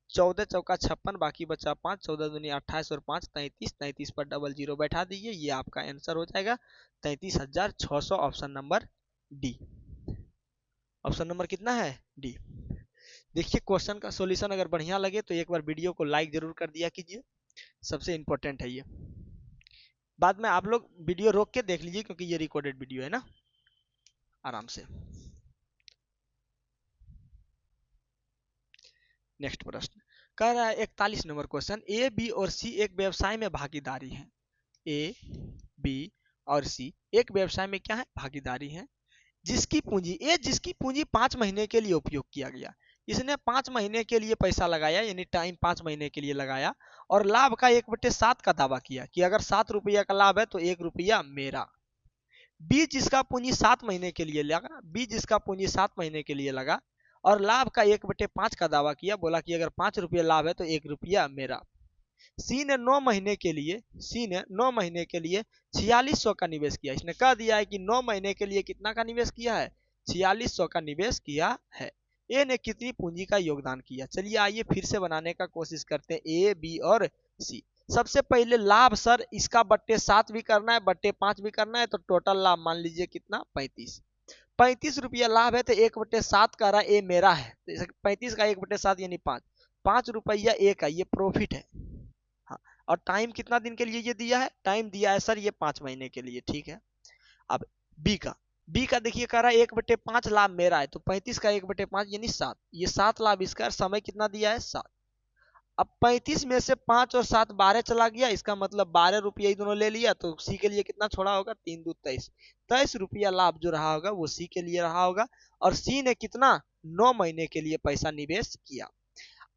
14 चौका 56, बाकी बचा 5, 14 दूनी 28 और 5 33, 33 पर डबल जीरो बैठा दीजिए, ये आपका आंसर हो जाएगा 33,600, option number D. Option number कितना है डी। देखिए क्वेश्चन का सॉल्यूशन अगर बढ़िया लगे तो एक बार वीडियो को लाइक जरूर कर दिया कीजिए, सबसे इंपॉर्टेंट है ये। बाद में आप लोग वीडियो रोक के देख लीजिए, क्योंकि ये रिकॉर्डेड वीडियो है ना, आराम से। नेक्स्ट प्रश्न कह रहा है 41 नंबर क्वेश्चन, ए बी और सी एक व्यवसाय में भागीदारी है, ए बी और सी एक व्यवसाय में क्या है भागीदारी है, जिसकी पूंजी जिसकी पूंजी 5 महीने के लिए उपयोग किया गया, इसने 5 महीने के लिए पैसा लगाया, यानी टाइम 5 महीने के लिए लगाया, और लाभ का 1/7 का दावा किया कि अगर 7 रुपया का लाभ है तो 1 रुपया मेरा। बी जिसका पूंजी 7 महीने के लिए लगा, बी जिसका पूंजी 7 महीने के लिए लगा और लाभ का 1/5 का दावा किया, बोला कि अगर 5 रुपया लाभ है तो 1 रुपया मेरा। सी ने 9 महीने के लिए 4600 का निवेश किया, इसने कह दिया है कि 9 महीने के लिए कितना का निवेश किया है 4600 का निवेश किया है। ए ने कितनी पूंजी का योगदान किया, चलिए आइए फिर से बनाने का कोशिश करते हैं, ए बी और सी। सबसे पहले लाभ सर इसका 7 भी करना है 5 भी करना है, तो टोटल लाभ मान लीजिए कितना 35 रुपया लाभ है, तो 1/7 का रहा ए मेरा है, तो 35 का 1/7 यानी 5 रुपया ए का, ये प्रॉफिट है। हाँ, और टाइम कितना दिन के लिए ये दिया है, टाइम दिया है सर ये 5 महीने के लिए, ठीक है। अब बी का देखिए कह रहा है 1/5 लाभ मेरा है, तो 35 का 1/5 यानी 7, ये 7 लाभ इसका, समय कितना दिया है 7। अब 35 में से 5 और 7 12 चला गया, इसका मतलब 12 रुपया ही दोनों ले लिया, तो सी के लिए कितना छोड़ा होगा, 3 दूनी 23, 23 रुपया लाभ जो रहा होगा वो सी के लिए रहा होगा। और सी ने कितना, 9 महीने के लिए पैसा निवेश किया।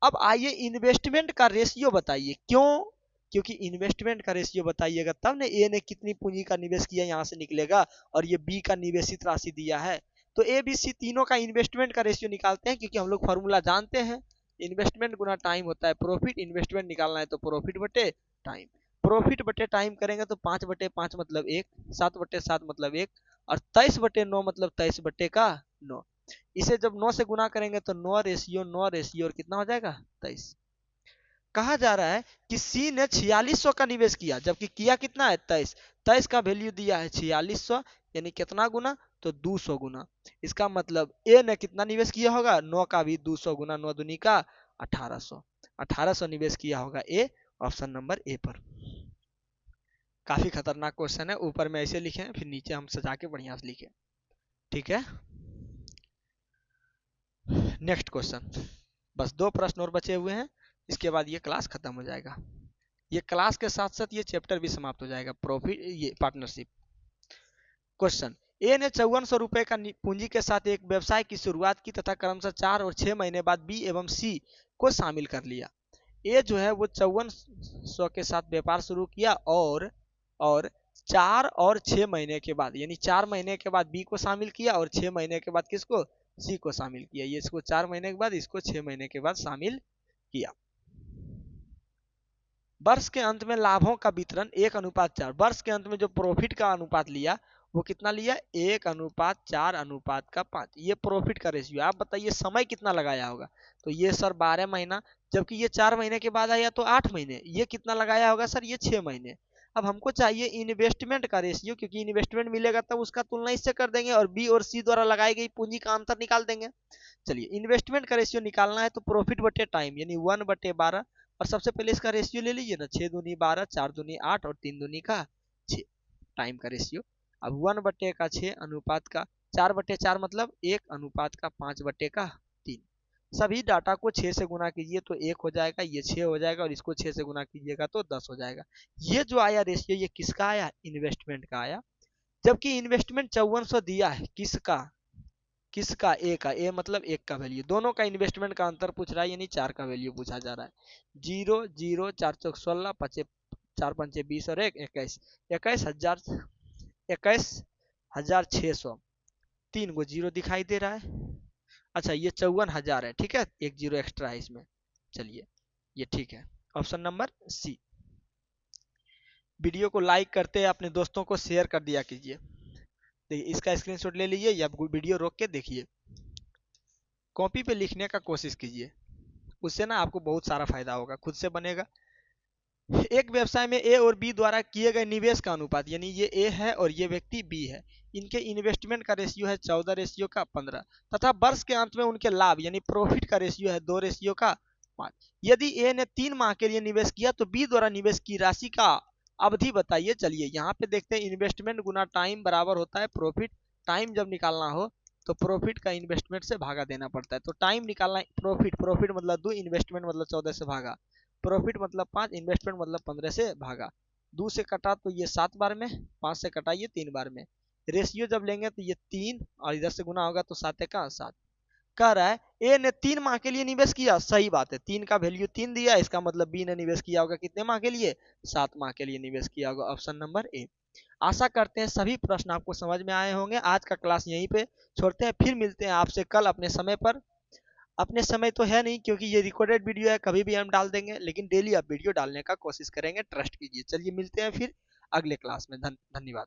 अब आइए इन्वेस्टमेंट का रेशियो बताइए, क्यों, क्योंकि इन्वेस्टमेंट का रेशियो बताइएगा तब ने ए ने कितनी पूंजी का निवेश किया यहाँ से निकलेगा, और ये बी का निवेशित राशि दिया है। तो ए बी सी तीनों का इन्वेस्टमेंट का रेशियो निकालते हैं, क्योंकि हम लोग फॉर्मूला जानते हैं, इन्वेस्टमेंट गुना टाइम होता है प्रॉफिट। इन्वेस्टमेंट निकालना है तो प्रॉफिट बटे टाइम, प्रॉफिट बटे टाइम करेंगे तो 5/5 मतलब 1, 7/7 मतलब 1, और 23/9 मतलब 23 बटे का 9। इसे जब 9 से गुना करेंगे तो 9 रेशियो और कितना हो जाएगा, 23। कहा जा रहा है कि सी ने 4600 का निवेश किया, जबकि किया कितना है, 23। 23 का वैल्यू दिया है 4600, यानी कितना गुना, तो 200 गुना। इसका मतलब ए ने कितना निवेश किया होगा, 9 का भी 200 गुना, 9 दूनी का 1800, 1800 निवेश किया होगा ए, ऑप्शन नंबर ए पर। काफी खतरनाक क्वेश्चन है, ऊपर में ऐसे लिखे फिर नीचे हम सजा के बढ़िया से लिखे, ठीक है। नेक्स्ट क्वेश्चन, बस 2 प्रश्न और बचे हुए हैं, इसके बाद ये क्लास खत्म हो जाएगा। ये क्लास के साथ साथ ये चैप्टर भी समाप्त हो जाएगा, प्रॉफिट ये पार्टनरशिप। क्वेश्चन, ए ने 5400 रुपए का पूंजी के साथ एक व्यवसाय की शुरुआत की तथा क्रमशः 4 और 6 महीने बाद बी एवं सी को शामिल कर लिया। ए जो है वो 5400 के साथ व्यापार शुरू किया, और 4 और 6 महीने के बाद, यानी 4 महीने के बाद बी को शामिल किया, और 6 महीने के बाद किसको, सी को शामिल किया। ये इसको 4 महीने के बाद, इसको 6 महीने के बाद शामिल किया। वर्ष के अंत में लाभों का वितरण 1:4, वर्ष के अंत में जो प्रॉफिट का अनुपात लिया वो कितना लिया, 1:4:5। ये प्रॉफिट का रेशियो। आप बताइए समय कितना लगाया होगा, तो ये सर 12 महीना, जबकि ये 4 महीने के बाद आया तो 8 महीने, ये कितना लगाया होगा सर, ये 6 महीने। अब हमको चाहिए इन्वेस्टमेंट का रेशियो, क्योंकि इन्वेस्टमेंट मिलेगा तब उसका तुलना इससे कर देंगे, और बी और सी द्वारा लगाई गई पूंजी का अंतर निकाल देंगे। चलिए इन्वेस्टमेंट का रेशियो निकालना है तो प्रॉफिट बटे टाइम, यानी 1/12, और सबसे पहले इसका रेशियो ले लीजिए ना, 6 दूनी 12, 4 दूनी 8 और 3 दूनी का 6, टाइम का रेशियो। अब 1/6 अनुपात का 4/4 मतलब 1:5/3। सभी डाटा को 6 से गुना कीजिए तो 1 हो जाएगा, ये 6 हो जाएगा, और इसको 6 से गुना कीजिएगा तो 10 हो जाएगा। ये जो आया रेशियो, ये किसका आया, इन्वेस्टमेंट का आया। जबकि इन्वेस्टमेंट 5400 दिया है, किसका, किसका, ए का, ए मतलब 1 का वैल्यू, दोनों का इन्वेस्टमेंट का अंतर पूछ रहा है, यानी 4 का वैल्यू पूछा जा रहा है। 0 0 4 चौक 16, 4 पंचे 20 और 1 21, 21,600, 3 गो जीरो दिखाई दे रहा है। अच्छा ये 54,000 है, ठीक है, एक जीरो एक्स्ट्रा है इसमें। चलिए ये ठीक है, ऑप्शन नंबर सी। वीडियो को लाइक करते हैं, अपने दोस्तों को शेयर कर दिया कीजिए। देखिए इसका स्क्रीनशॉट ले लीजिए, या वीडियो रोक के देखिए, कॉपी पे लिखने का कोशिश कीजिए, उससे ना आपको बहुत सारा फायदा होगा, खुद से बनेगा। एक व्यवसाय में ए और बी द्वारा किए गए निवेश का अनुपात, यानी ये ए है और ये व्यक्ति बी है, इनके इन्वेस्टमेंट का रेशियो है 14 रेशियो का 15, तथा वर्ष के अंत में उनके लाभ यानी प्रॉफिट का रेशियो है 2 रेशियो का 5। यदि ए ने 3 माह के लिए निवेश किया तो बी द्वारा निवेश की राशि का अवधि बताइए। चलिए यहाँ पे देखते हैं, इन्वेस्टमेंट गुना टाइम बराबर होता है प्रॉफिट। टाइम जब निकालना हो तो प्रॉफिट का इन्वेस्टमेंट से भागा देना पड़ता है, तो टाइम निकालना, प्रॉफिट मतलब 2, इन्वेस्टमेंट मतलब 14 से भागा, प्रॉफिट मतलब 5, इन्वेस्टमेंट मतलब 15 से भागा। 2 से कटा तो ये 7 बार में, 5 से कटा ये 3 बार में। रेशियो जब लेंगे तो ये 3, और इधर से गुना होगा तो 7 का 7। कह रहा है ए ने 3 माह के लिए निवेश किया, सही बात है, 3 का वैल्यू 3 दिया, इसका मतलब बी ने निवेश किया होगा कितने माह के लिए, 7 माह के लिए निवेश किया होगा, ऑप्शन नंबर ए। आशा करते हैं सभी प्रश्न आपको समझ में आए होंगे। आज का क्लास यहीं पे छोड़ते हैं, फिर मिलते हैं आपसे कल अपने समय पर। अपने समय तो है नहीं, क्योंकि ये रिकॉर्डेड वीडियो है, कभी भी हम डाल देंगे, लेकिन डेली आप वीडियो डालने का कोशिश करेंगे, ट्रस्ट कीजिए। चलिए मिलते हैं फिर अगले क्लास में, धन्यवाद।